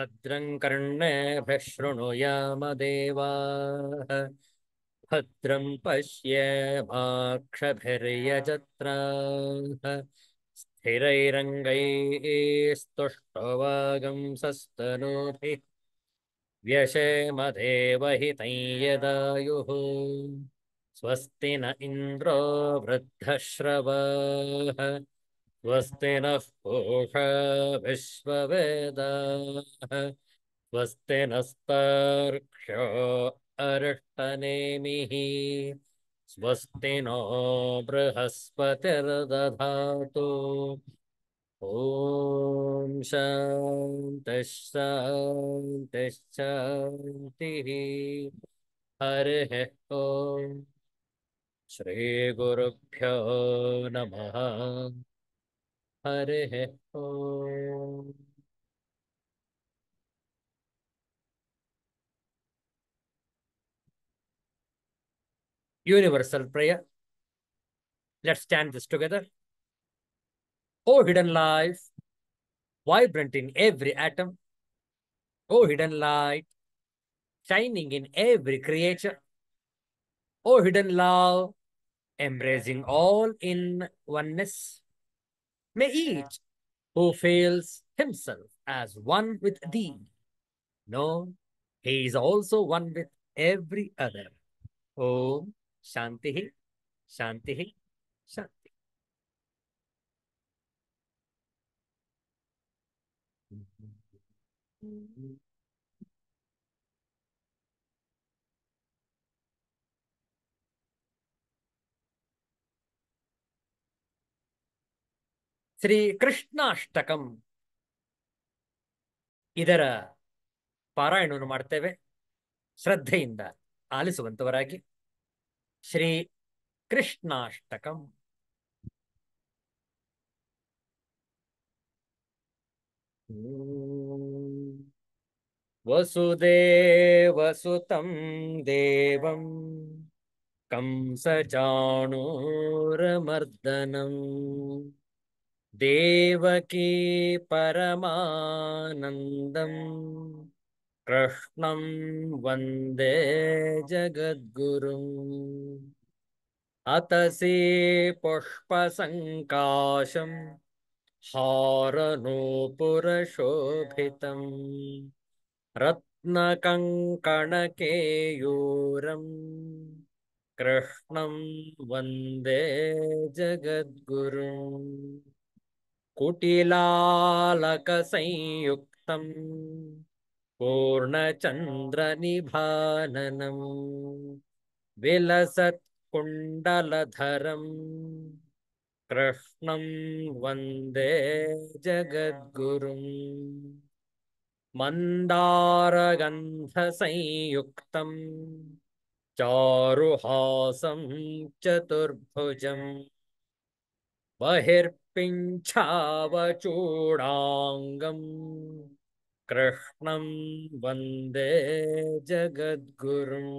भद्रं कर्णेभिः शृणुयाम देवाः भद्रं पश्येमाक्षभिर्यजत्राः स्थिरैरङ्गैस्तुष्टुवागुंसस्तनूभिः व्यशेमदेवहितं यदायुः स्वस्ति न इन्द्रो वृद्धश्रवाः स्वस्ति नः पूषा विश्ववेदाः स्वस्ति नस्तार्क्ष्यो अरिष्टनेमिः स्वस्ति नो बृहस्पतिर्दधातु ॐ शान्तिः शान्तिः शान्तिः हरिः ॐ श्रीगुरुभ्यो नमः हरिः ॐ Universal prayer. Let's stand this together. O hidden life, vibrant in every atom. O hidden light, shining in every creature. O hidden love, embracing all in oneness. May each who feels himself as one with thee know he is also one with every other. Om Shanti, Shanti, Shanti. Shri ಕೃಷ್ಣಾಷ್ಟಕಂ ಇದರ ಪಾರಾಯಣವನ್ನು ಮಾಡ್ತೇವೆ. ಶ್ರದ್ಧೆಯಿಂದ ಆಲಿಸುವಂತವರಾಗಿ. ಶ್ರೀ ಕೃಷ್ಣಾಷ್ಟಕಂ. ವಸುದೇವಸುತಂ ದೇವಂ ಕಂಸಚಾಣೂರಮರ್ದನಂ ದೇವಕೀ ಪರಮಾನಂದಂ ಕೃಷ್ಣಂ ವಂದೇ ಜಗದ್ಗುರುಂ ಅತಸೀ ಪುಷ್ಪಸಂಕಾಶಂ ಹಾರನೂಪುರಶೋಭಿತಂ ರತ್ನಕಂಕಣಕೇಯೂರಂ ಕೃಷ್ಣಂ ವಂದೇ ಜಗದ್ಗುರುಂ ಕುಟಿಲಾಲಕಸಂಯುಕ್ತಂ ಪೂರ್ಣಚಂದ್ರನಿಭಾನನಂ ವಿಲಸತ್ ಕುಂಡಲಧರಂ ಕೃಷ್ಣಂ ವಂದೇ ಜಗದ್ಗುರುಂ ಮಂದಾರಗಂಧಸಂಯುಕ್ತಂ ಚಾರುಹಾಸಂ ಚತುರ್ಭುಜಂ ಬಹಿರ್ಪಿಂಚಾವಚೂಡಾಂಗಂ ಕೃಷ್ಣಂ ವಂದೇ ಜಗದ್ಗುರುಂ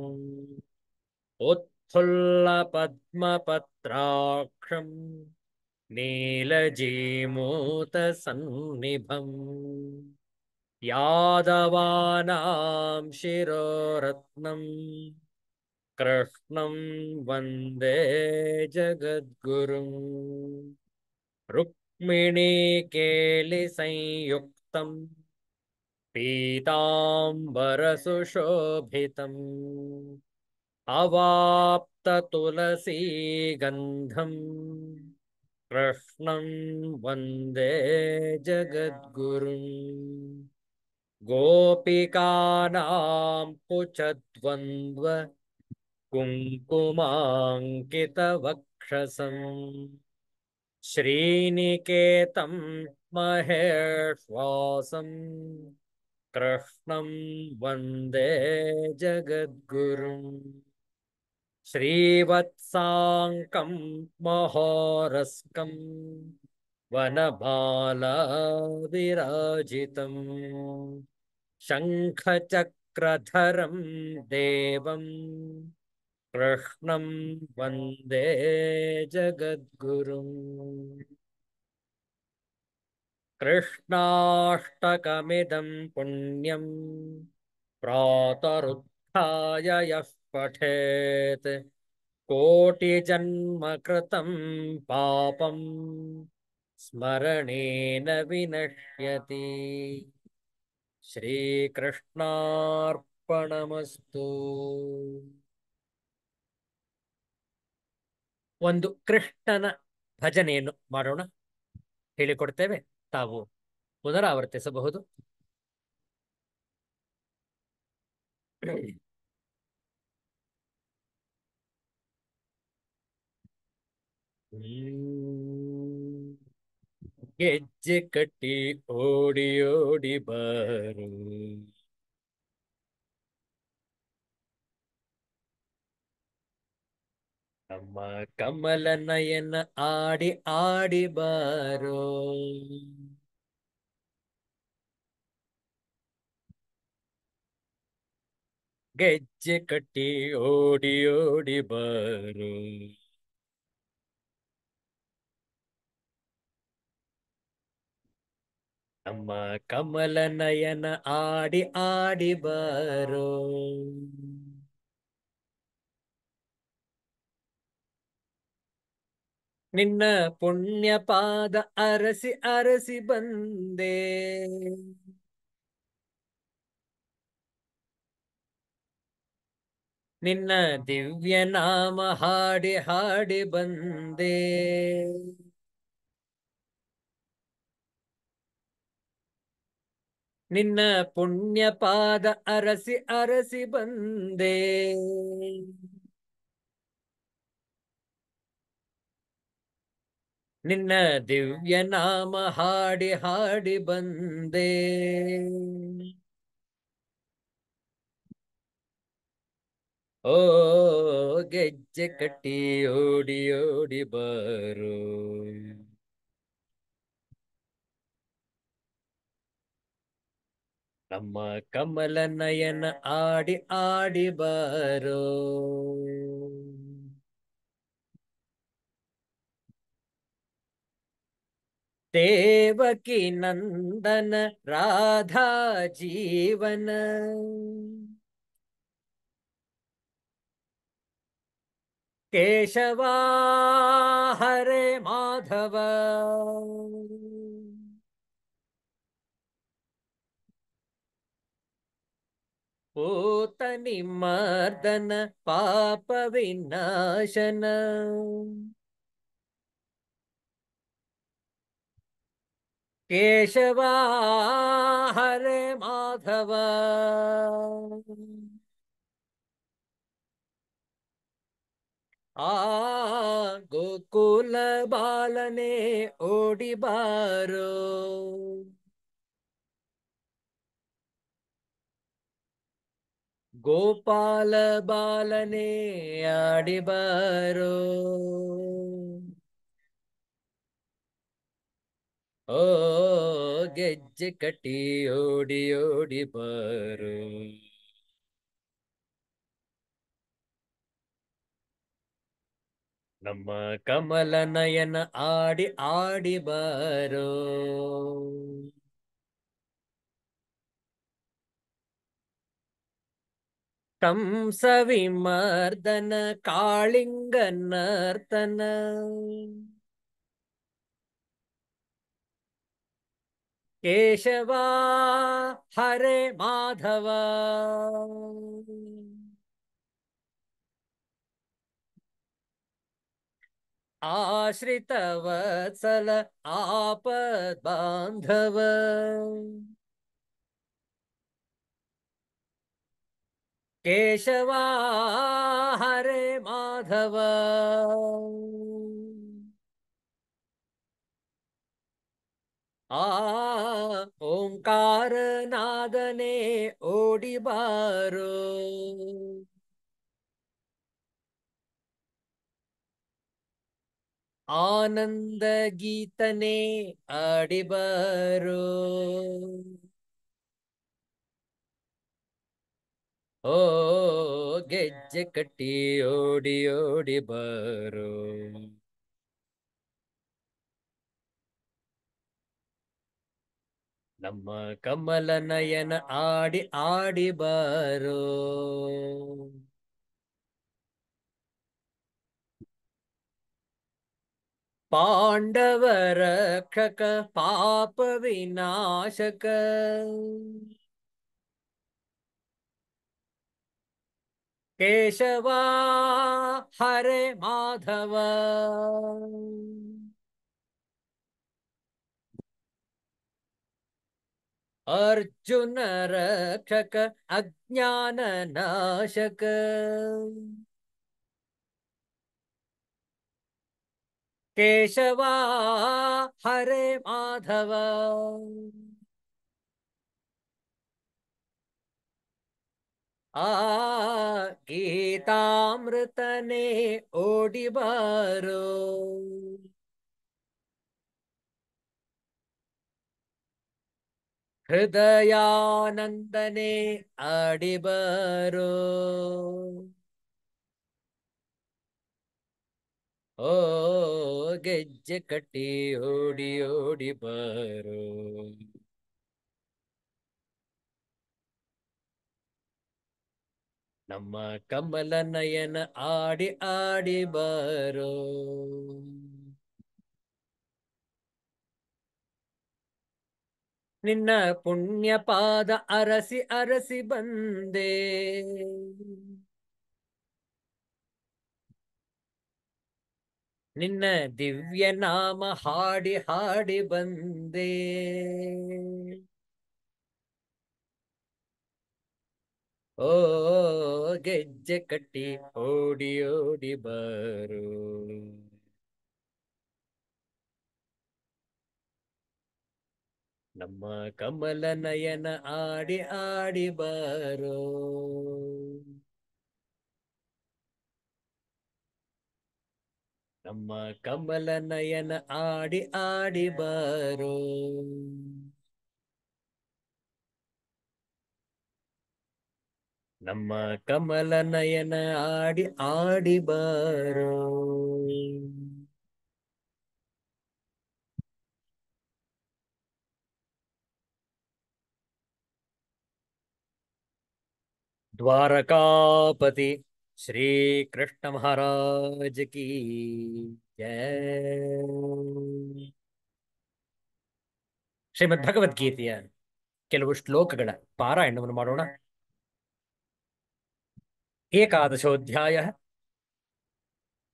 ಉತ್ಫುಲ್ಲಪದ್ಮಪತ್ರಾಕ್ಷಂ ನೀಲಜೀಮೂತಸನ್ನಿಭಂ ಯಾದವಾನಾಂ ಶಿರೋರತ್ನಂ ಕೃಷ್ಣಂ ವಂದೇ ಜಗದ್ಗುರುಂ ರುಕ್ಮಿಣೀಕೇಲಿಸಂಯುಕ್ತಂ ಪೀತಾಂಬರಸುಶೋಭಿತಂ ಅವಾಪ್ತತುಲಸೀಗಂಧಂ ಕೃಷ್ಣಂ ವಂದೇ ಜಗದ್ಗುರುಂ ಗೋಪಿಕಾನಾಂ ಕುಚದ್ವಂದ್ವ ಕುಂಕುಮಾಂಕಿತವಕ್ಷಸಂ ಶ್ರೀನಿಕೇತಂ ಮಹೇಶ್ವಾಸಂ ಕೃಷ್ಣಂ ವಂದೇ ಜಗದ್ಗುರುಂ ಶ್ರೀವತ್ಸಾಂಕಂ ಮಹೋರಸ್ಕಂ ವನಮಾಲಾ ವಿರಾಜಿತಂ ಶಂಖಚಕ್ರಧರಂ ದೇವಂ ಕೃಷ್ಣಂ ವಂದೇ ಜಗದ್ಗುರುಂ कृष्णाष्टकमिदं पुण्यं प्रातरुत्थाय यः पठेत् कोटिजन्म कृतं पापं स्मरणेन विनश्यति. ಶ್ರೀಕೃಷ್ಣಾರ್ಪಣಮಸ್ತು. ಒಂದು ಕೃಷ್ಣನ ಭಜನೆಯನ್ನು ಮಾಡೋಣ, ಹೇಳಿಕೊಡ್ತೇವೆ, ತಾವು ಪುನರಾವರ್ತಿಸಬಹುದು. ಗೆಜ್ಜೆ ಕಟ್ಟಿ ಓಡಿ ಓಡಿ ಬಾರು, ನಮ್ಮ ಕಮಲ ನಯನ ಆಡಿ ಆಡಿ ಬಾರೋ. ಗೆಜ್ಜೆ ಕಟ್ಟಿ ಓಡಿ ಓಡಿ ಬಾರು, ನಮ್ಮ ಕಮಲ ನಯನ ಆಡಿ ಆಡಿ ಬಾರೋ. ನಿನ್ನ ಪುಣ್ಯ ಪಾದ ಅರಸಿ ಅರಸಿ ಬಂದೆ, ನಿನ್ನ ದಿವ್ಯ ನಾಮ ಹಾಡಿ ಹಾಡಿ ಬಂದೆ. ನಿನ್ನ ಪುಣ್ಯ ಪಾದ ಅರಸಿ ಅರಸಿ ಬಂದೆ, ನಿನ್ನ ದಿವ್ಯ ನಾಮ ಹಾಡಿ ಹಾಡಿ ಬಂದೆ. ಓ ಗೆಜ್ಜೆ ಕಟ್ಟಿ ಓಡಿ ಓಡಿ ಬಾರು, ನಮ್ಮ ಕಮಲ ನಯನ ಆಡಿ ಆಡಿ ಬಾರೋ. ದೇವಕಿ ನಂದನ ರಾಧಾ ಜೀವನ, ಕೇಶವ ಹರೇ ಮಾಧವ, ಪೂತನಿ ಮರ್ದನ ಪಾಪ ವಿನಾಶನ, ಕೇಶವ ಹರೇ ಮಾಧವ. ಆ ಗೋಕುಲ ಬಾಲನೆ ಓಡಿ ಬಾರೋ, ಗೋಪಾಲ ಬಾಲನೆ ಆಡಿ ಬಾರೋ. ಓ ಗೆಜ್ಜೆ ಕಟ್ಟಿ ಓಡಿ ಓಡಿ ಬಾರೋ, ನಮ್ಮ ಕಮಲ ನಯನ ಆಡಿ ಆಡಿ ಬಾರೋ. ಕಂಸ ವಿಮರ್ದನ ಕಾಳಿಂಗ ನರ್ತನ, ಕೇಶವ ಹರೇ ಮಾಧವ, ಆಶ್ರಿತ ವತ್ಸಲ ಆಪದ್ ಬಾಂಧವ, ಕೇಶವ ಹರೇ ಮಾಧವ. ಆ ಓಂಕಾರ ನಾದನೆ ಓಡಿ ಬಾರೋ, ಆನಂದ ಗೀತನೆ ಆಡಿ ಬಾರೋ. ಓ ಗೆಜ್ಜೆ ಕಟ್ಟಿ ಓಡಿ ಓಡಿ ಬಾರೋ, ನಮ್ಮ ಕಮಲ ನಯನ ಆಡಿ ಆಡಿ ಬಾರೋ. ಪಾಂಡವರ ರಕ್ಷಕ ಪಾಪ ವಿನಾಶಕ ಕೇಶವ ಹರೆ ಮಾಧವ. ಅರ್ಜುನ ರಕ್ಷಕ ಅಜ್ಞಾನ ನಾಶಕ ಕೇಶವ ಹರೆ ಮಾಧವ. ಆ ಗೀತಾಮೃತನೇ ಓಡಿ ಬಾರೋ. ಹೃದಯಾನಂದನೆ ಆಡಿ ಬಾರೋ. ಓ ಗೆಜ್ಜೆ ಕಟ್ಟಿ ಓಡಿ ಓಡಿ ಬಾರೋ. ನಮ್ಮ ಕಮಲ ನಯನ ಆಡಿ ಆಡಿ ಬಾರೋ. ನಿನ್ನ ಪುಣ್ಯ ಪಾದ ಅರಸಿ ಅರಸಿ ಬಂದೆ. ನಿನ್ನ ದಿವ್ಯ ನಾಮ ಹಾಡಿ ಹಾಡಿ ಬಂದೆ. ಓ ಗೆಜ್ಜೆ ಕಟ್ಟಿ ಓಡಿ ಓಡಿ ಬಾರೋ. ನಮ್ಮ ಕಮಲ ನಯನ ಆಡಿ ಆಡಿ ಬಾರೋ. ನಮ್ಮ ಕಮಲ ನಯನ ಆಡಿ ಆಡಿ ಬಾರೋ. ನಮ್ಮ ಕಮಲ ನಯನ ಆಡಿ ಆಡಿ ಬಾರೋ. द्वारकापति श्री कृष्ण महाराज की जय. ಶ್ರೀಮದ್ ಭಗವದ್ಗೀತೆಯ ಕೆಲವು ಶ್ಲೋಕಗಳ ಪಾರಾಯಣವನ್ನು ಮಾಡೋಣ. ಏಕಾದಶೋಧ್ಯಾಯ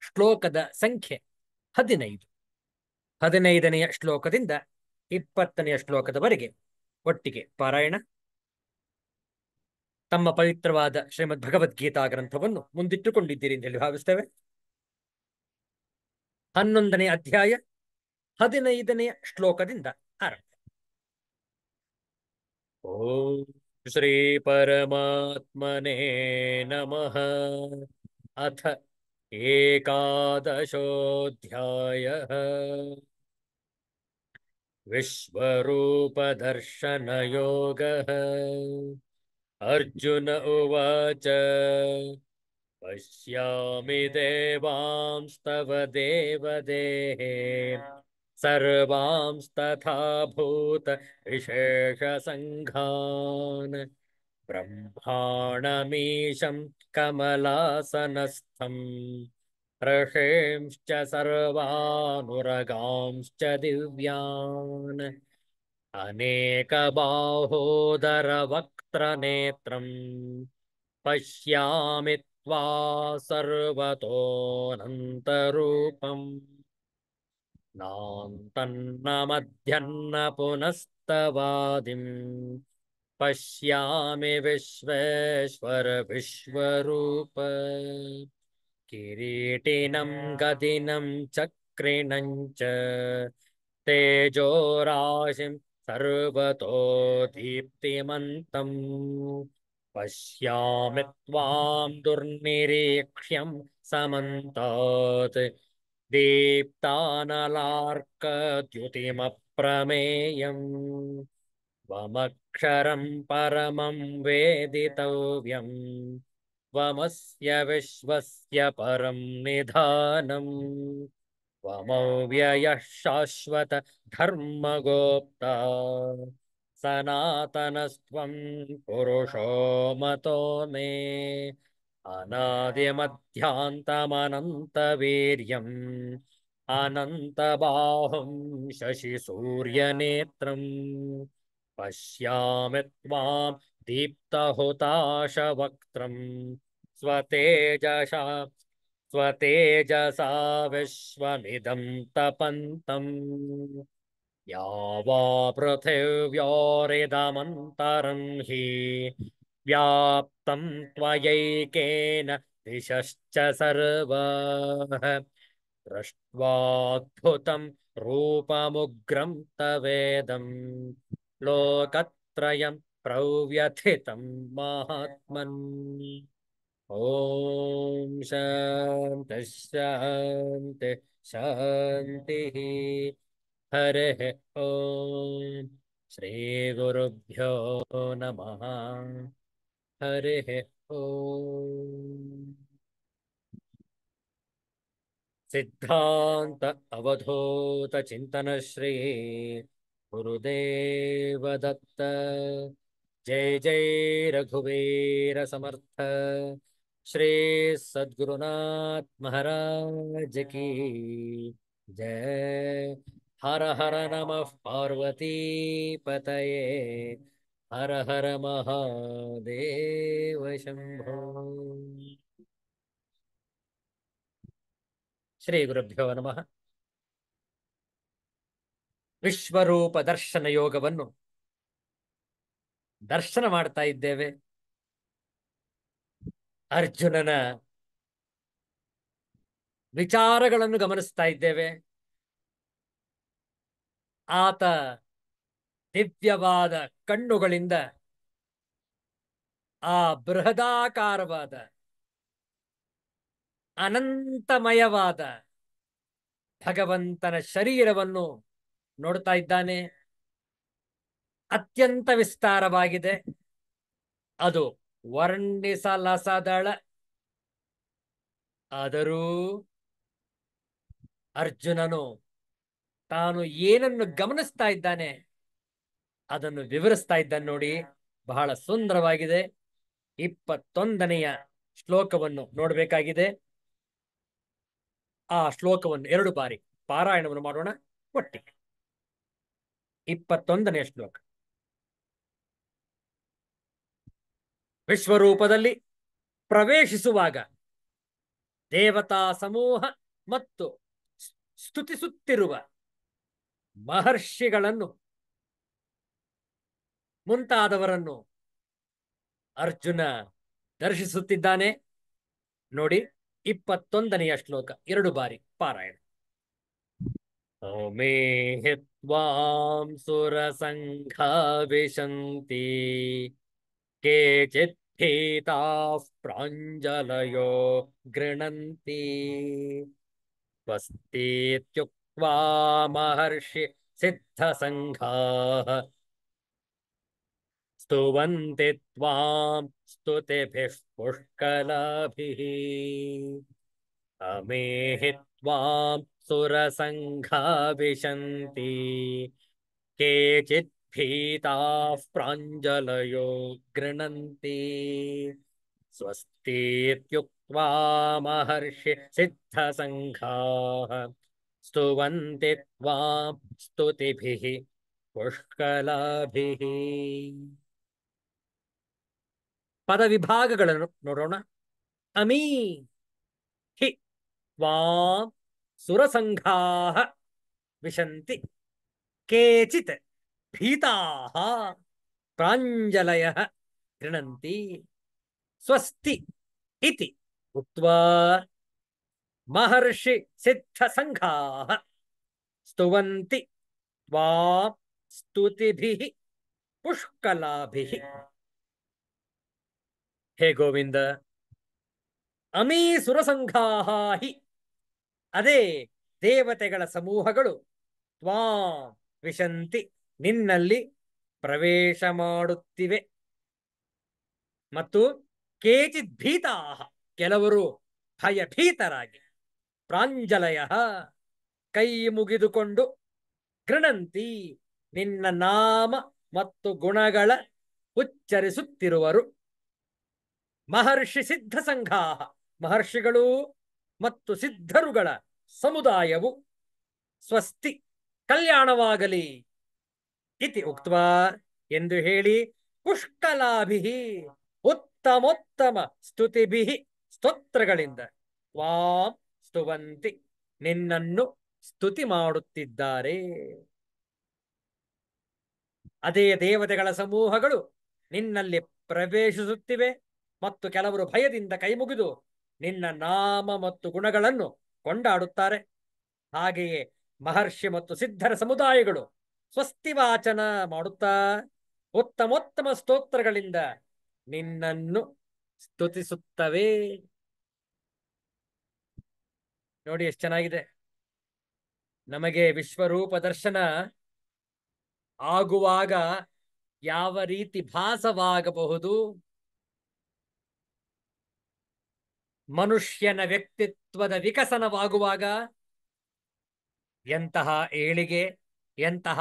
ಶ್ಲೋಕದ ಸಂಖ್ಯೆ 15. 15ನೆಯ ಶ್ಲೋಕದಿಂದ 20ನೆಯ ಶ್ಲೋಕದವರೆಗೆ ಒಟ್ಟಿಗೆ ಪಾರಾಯಣ. ತಮ್ಮ ಪವಿತ್ರವಾದ ಶ್ರೀಮದ್ ಭಗವದ್ಗೀತಾ ಗ್ರಂಥವನ್ನು ಮುಂದಿಟ್ಟುಕೊಂಡಿದ್ದೀರಿ ಅಂತ ಹೇಳಿ ಭಾವಿಸ್ತೇವೆ. 11ನೇ ಅಧ್ಯಾಯ 15ನೆಯ ಶ್ಲೋಕದಿಂದ ಆರಂಭ. ಓಂ ಶ್ರೀ ಪರಮಾತ್ಮನೇ ನಮಃ. ಅಥ ಏಕಾದಶೋಧ್ಯಾಯಃ ವಿಶ್ವರೂಪದರ್ಶನಯೋಗಃ. ಅರ್ಜುನ ಉವಾಚ ಪಶ್ಯಾಮಿ ದೇವಾಂಸ್ತವ ದೇವದೇಹೇ ಸರ್ವಾಂಸ್ತಥಾ ಭೂತ ವಿಶೇಷ ಸಂಘಾನ್ ಬ್ರಹ್ಮಾಣಮೀಶಂ ಕಮಲಾಸನಸ್ಥಂ ಋಷೀಂಶ್ಚ ಸರ್ವಾನುರಗಾಂಶ್ಚ ದಿವ್ಯಾನ್ ಅನೇಕಬಾಹೋದರವಕ್ತ್ರನೇತ್ರಂ ಪಶ್ಯಾಮಿ ತ್ವಾ ಸರ್ವತೋऽನಂತರೂಪಂ ನಾಂತನ್ನ ಮಧ್ಯನ್ನ ಪುನಸ್ತವಾದಿಂ ಪಶ್ಯಾಮಿ ವಿಶ್ವೇಶ್ವರ ವಿಶ್ವರೂಪ. ಕಿರೀಟಿನಂ ಗದಿನಂ ಚಕ್ರಿಣಂ ಚ ತೇಜೋರಾಶಿಂ ಸರ್ವತೋ ದೀಪ್ತಿಮಂತಂ ಪಶ್ಯಾಮಿ ತ್ವಾಂ ದುರ್ನಿರೀಕ್ಷ್ಯಂ ಸಮಂತಾತ್ ದೀಪ್ತಾನಲಾರ್ಕದ್ಯುತಿಮಪ್ರಮೇಯಂ ತ್ವಮಕ್ಷರಂ ಪರಮಂ ವೇದಿತವ್ಯಂ ತ್ವಮಸ್ಯ ವಿಶ್ವಸ್ಯ ಪರಂ ನಿಧಾನಂ ತ್ವಮವ್ಯಯಃ ಶಾಶ್ವತ ಧರ್ಮಗೋಪ್ತಾ ಸನಾತನಸ್ತ್ವಂ ಪುರುಷೋ ಮತೋ ಮೇ ಅನಾದಿಮಧ್ಯಾಂತಮನಂತವೀರ್ಯಂ ಅನಂತಬಾಹುಂ ಶಶಿಸೂರ್ಯನೇತ್ರಂ ಪಶ್ಯಾಮಿ ತ್ವಾಂ ದೀಪ್ತಹುತಾಶವಕ್ತ್ರಂ ಸ್ವತೇಜಸಾ ಸ್ವತೇಜಸಾ ವಿಶ್ವಮಿದಂ ತಪಂತಂ ಯಾವಾ ಪೃಥಿವ್ಯೋರಿದಮಂತರಂ ಹಿ ವ್ಯಾಪ್ತಂ ತ್ವಯೈಕೇನ ದಿಶಶ್ಚ ಸರ್ವಃ ದೃಷ್ಟ್ವಾದ್ಭುತಂ ರೂಪಮುಗ್ರಂ ತವೇದಂ ಲೋಕತ್ರಯಂ ಪ್ರವ್ಯಥಿತಂ ಮಹಾತ್ಮನ್. ಓಂ ಶಾಂತಿ ಶಾಂತಿ ಶಾಂತಿ. ಹರಃ ಓಂ ಶ್ರೀ ಗುರುಭ್ಯೋ ನಮಃ. ಹರಃ ಓಂ. ಸಿದ್ಧಾಂತ ಅವಧೂತ ಚಿಂತನ ಶ್ರೀ ಗುರುದೇವ ದತ್ತ. ಜಯ ಜಯ ರಘುವೀರ ಸಮರ್ಥ. ಶ್ರೀ ಸದ್ಗುರುನಾಥ ಮಹಾರಾಜ ಕಿ ಜಯ. ಹರ ಹರ ನಮಃ ಪಾರ್ವತಿ ಪತಯೇ. ಹರ ಹರ ಮಹಾದೇವ ಶಂಭೋ. ಶ್ರೀ ಗುರುಭ್ಯೋ ನಮಃ. ವಿಶ್ವರೂಪ ದರ್ಶನ ಯೋಗವನ್ನು ದರ್ಶನ ಮಾಡ್ತಾ ಇದ್ದೇವೆ. ಅರ್ಜುನನ ವಿಚಾರಗಳನ್ನು ಗಮನಿಸ್ತಾ ಇದ್ದೇವೆ. ಆತ ದಿವ್ಯವಾದ ಕಣ್ಣುಗಳಿಂದ ಆ ಬೃಹದಾಕಾರವಾದ ಅನಂತಮಯವಾದ ಭಗವಂತನ ಶರೀರವನ್ನು ನೋಡ್ತಾ ಇದ್ದಾನೆ. ಅತ್ಯಂತ ವಿಸ್ತಾರವಾಗಿದೆ. ಅದು ವರ್ಣಿಸಲಸದಳ. ಆದರೂ ಅರ್ಜುನನು ತಾನು ಏನನ್ನು ಗಮನಿಸ್ತಾ ಇದ್ದಾನೆ ಅದನ್ನು ವಿವರಿಸ್ತಾ ಇದ್ದಾನೆ. ನೋಡಿ, ಬಹಳ ಸುಂದರವಾಗಿದೆ. 21ನೆಯ ಶ್ಲೋಕವನ್ನು ನೋಡಬೇಕಾಗಿದೆ. ಆ ಶ್ಲೋಕವನ್ನು 2 ಬಾರಿ ಪಾರಾಯಣವನ್ನು ಮಾಡೋಣ ಒಟ್ಟಿಗೆ. 21ನೆಯ ಶ್ಲೋಕ. ವಿಶ್ವರೂಪದಲ್ಲಿ ಪ್ರವೇಶಿಸುವಾಗ ದೇವತಾ ಸಮೂಹ ಮತ್ತು ಸ್ತುತಿಸುತ್ತಿರುವ ಮಹರ್ಷಿಗಳನ್ನು ಮುಂತಾದವರನ್ನು ಅರ್ಜುನ ದರ್ಶಿಸುತ್ತಿದ್ದಾನೆ. ನೋಡಿ, 21ನೆಯ ಶ್ಲೋಕ 2 ಬಾರಿ ಪಾರಾಯಣ. ಮೇ ತ್ವಾಂ ಸುರಸಂಘಾ ವಿಶಂತಿ ಕೇಚಿತ್ ಭೀತಾಃ ಪ್ರಾಂಜಲಯೋ ಗೃಣಂತಿ ಸ್ವಸ್ತೀತ್ಯುಕ್ತ್ವಾ ಮಹರ್ಷಿ ಸಿದ್ಧಸಂಘಾಃ ಸ್ತುವಂತಿ ತ್ವಾಂ ಸ್ತುತಿಭಿಃ ಪುಷ್ಕಲಾಭಿಃ. ಅಮೇಹಿ ತ್ವಾಂ ಸುರಸಂಘಾ ವಿಶಂತಿ ಕೇಚಿತ್ ಭೀತಾಃ ಪ್ರಾಂಜಲಯೋ ಗೃಣಂತಿ ಸ್ವಸ್ತೀತ್ಯುಕ್ತ್ವಾ ಮಹರ್ಷಿ ಸಿದ್ಧಸಂಘಾಃ ಸ್ತುವಂತಿ ತ್ವಾಂ ಸ್ತುತಿಭಿಃ ಪುಷ್ಕಲಾಭಿಃ. ಪದ ವಿಭಾಗಗಳನ್ನು ನೋಡೋಣ. ಅಮೀ ಹಿ ತ್ವಾಂ ಸುರಸಂಘಾಃ ವಿಶಂತಿ ಕೇಚಿತ್ ಭೀತಾಃ ಪ್ರಾಂಜಲಯಃ ಗೃಣಂತಿ ಸ್ವಸ್ತಿ ಇತಿ ಉಕ್ತ್ವಾ ಮಹರ್ಷಿ ಸಿದ್ಧಸಂಘಾಃ ಸ್ತುವಂತಿ ತ್ವಾಂ ಸ್ತುತಿಭಿಃ ಪುಷ್ಕಲಾಭಿಃ. ಹೇ ಗೋವಿಂದ, ಅಮೀ ಸುರಸಂಘಾಃ ಹಿ, ಅದೇ ದೇವತೆಗಳ ಸಮೂಹಗಳು, ತ್ವಾಂ ವಿಶಂತಿ, ನಿನ್ನಲ್ಲಿ ಪ್ರವೇಶ ಮಾಡುತ್ತಿವೆ. ಮತ್ತು ಕೇಚಿತ್ ಭೀತಾಃ, ಕೆಲವರು ಭಯಭೀತರಾಗಿ, ಪ್ರಾಂಜಲಯಃ, ಕೈ ಮುಗಿದುಕೊಂಡು, ಗೃಣಂತಿ, ನಿನ್ನ ನಾಮ ಮತ್ತು ಗುಣಗಳ ಉಚ್ಚರಿಸುತ್ತಿರುವರು. ಮಹರ್ಷಿ ಸಿದ್ಧ ಸಂಘ, ಮಹರ್ಷಿಗಳು ಮತ್ತು ಸಿದ್ಧರುಗಳ ಸಮುದಾಯವು ಸ್ವಸ್ತಿ ಕಲ್ಯಾಣವಾಗಲಿ ಇತಿ ಉಕ್ತ್ವಾ ಎಂದು ಹೇಳಿ ಪುಷ್ಕಲಾಭಿ ಉತ್ತಮೋತ್ತಮ ಸ್ತುತಿಭಿ ಸ್ತೋತ್ರಗಳಿಂದ ತ್ವಾಂ ಸ್ತುವಂತಿ ನಿನ್ನನ್ನು ಸ್ತುತಿ ಮಾಡುತ್ತಿದ್ದಾರೆ. ಅದೇ ದೇವತೆಗಳ ಸಮೂಹಗಳು ನಿನ್ನಲ್ಲಿ ಪ್ರವೇಶಿಸುತ್ತಿವೆ ಮತ್ತು ಕೆಲವರು ಭಯದಿಂದ ಕೈಮುಗಿದು ನಿನ್ನ ನಾಮ ಮತ್ತು ಗುಣಗಳನ್ನು ಕೊಂಡಾಡುತ್ತಾರೆ. ಹಾಗೆಯೇ ಮಹರ್ಷಿ ಮತ್ತು ಸಿದ್ಧರ ಸಮುದಾಯಗಳು ಸ್ವಸ್ತಿ ವಾಚನ ಮಾಡುತ್ತಾ ಉತ್ತಮೋತ್ತಮ ಸ್ತೋತ್ರಗಳಿಂದ ನಿನ್ನನ್ನು ಸ್ತುತಿಸುತ್ತವೆ. ನೋಡಿ ಎಷ್ಟು ಚೆನ್ನಾಗಿದೆ. ನಮಗೆ ವಿಶ್ವರೂಪ ದರ್ಶನ ಆಗುವಾಗ ಯಾವ ರೀತಿ ಭಾಸವಾಗಬಹುದು? ಮನುಷ್ಯನ ವ್ಯಕ್ತಿತ್ವದ ವಿಕಸನವಾಗುವಾಗ ಎಂತಹ ಏಳಿಗೆ, ಎಂತಹ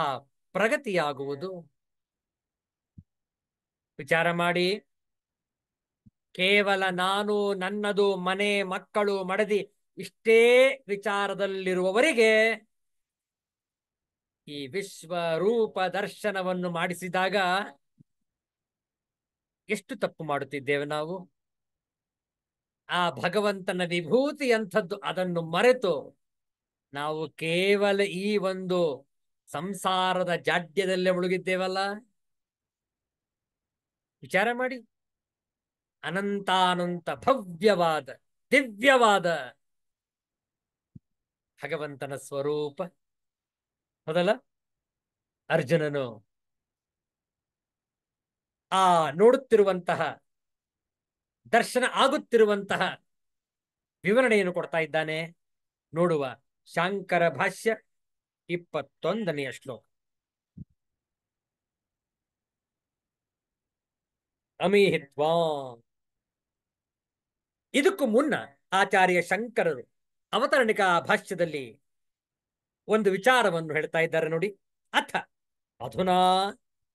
ಪ್ರಗತಿಯಾಗುವುದು ವಿಚಾರ ಮಾಡಿ. ಕೇವಲ ನಾನು, ನನ್ನದು, ಮನೆ, ಮಕ್ಕಳು, ಮಡದಿ ಇಷ್ಟೇ ವಿಚಾರದಲ್ಲಿರುವವರಿಗೆ ಈ ವಿಶ್ವರೂಪ ದರ್ಶನವನ್ನು ಮಾಡಿಸಿದಾಗ ಎಷ್ಟು ತಪ್ಪು ಮಾಡುತ್ತಿದ್ದೇವೆ ನಾವು. ಆ ಭಗವಂತನ ವಿಭೂತಿ ಅಂಥದ್ದು, ಅದನ್ನು ಮರೆತು ನಾವು ಕೇವಲ ಈ ಒಂದು ಸಂಸಾರದ ಜಾಡ್ಯದಲ್ಲೇ ಮುಳುಗಿದ್ದೇವಲ್ಲ. ವಿಚಾರ ಮಾಡಿ. ಅನಂತಾನಂತ ಭವ್ಯವಾದ ದಿವ್ಯವಾದ ಭಗವಂತನ ಸ್ವರೂಪ. ಮೊದಲ ಅರ್ಜುನನು ಆ ನೋಡುತ್ತಿರುವಂತಹ, ದರ್ಶನ ಆಗುತ್ತಿರುವಂತಹ ವಿವರಣೆಯನ್ನು ಕೊಡ್ತಾ ಇದ್ದಾನೆ. ನೋಡುವ ಶಾಂಕರ ಭಾಷ್ಯ 21ನೇ ಶ್ಲೋಕ. ಅಮೀಹಿತ್ವಾ. ಇದಕ್ಕೂ ಮುನ್ನ ಆಚಾರ್ಯ ಶಂಕರರು ಅವತರಣಿಕಾ ಭಾಷ್ಯದಲ್ಲಿ ಒಂದು ವಿಚಾರವನ್ನು ಹೇಳ್ತಾ ಇದ್ದಾರೆ ನೋಡಿ. ಅಥ ಅಧುನಾ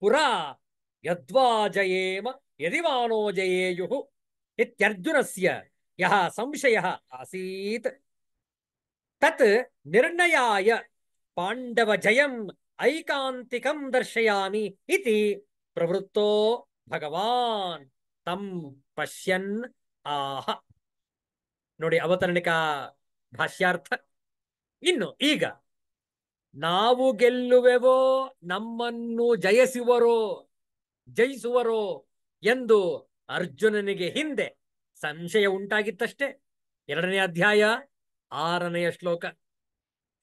ಪುರಾ ಯದ್ವಾ ಜಯೇಮ ಯದಿವಾನೋ ಜಯೇಯುಃ ಇತ್ಯರ್ಜುನಸ್ಯ ಯಹ ಸಂಶಯಃ ಆಸೀತ್ ತತ್ ನಿರ್ಣಯಾಯ ಪಾಂಡವ ಜಯಂ ಐಕಾಂತಿಕಂ ದರ್ಶಯಾಮಿ ಇತಿ ಪ್ರವೃತ್ತೋ ಭಗವಾನ್ ತಂ ಪಶ್ಯನ್ ಆಹ. ನೋಡಿ ಅವತರಣಿಕಾ ಭಾಷ್ಯಾರ್ಥ. ಇನ್ನು ಈಗ ನಾವು ಗೆಲ್ಲುವೆವೋ, ನಮ್ಮನ್ನು ಜಯಿಸುವರೋ ಎಂದು ಅರ್ಜುನನಿಗೆ ಹಿಂದೆ ಸಂಶಯ ಉಂಟಾಗಿತ್ತಷ್ಟೇ. 2ನೇ ಅಧ್ಯಾಯ 6ನೇ ಶ್ಲೋಕ.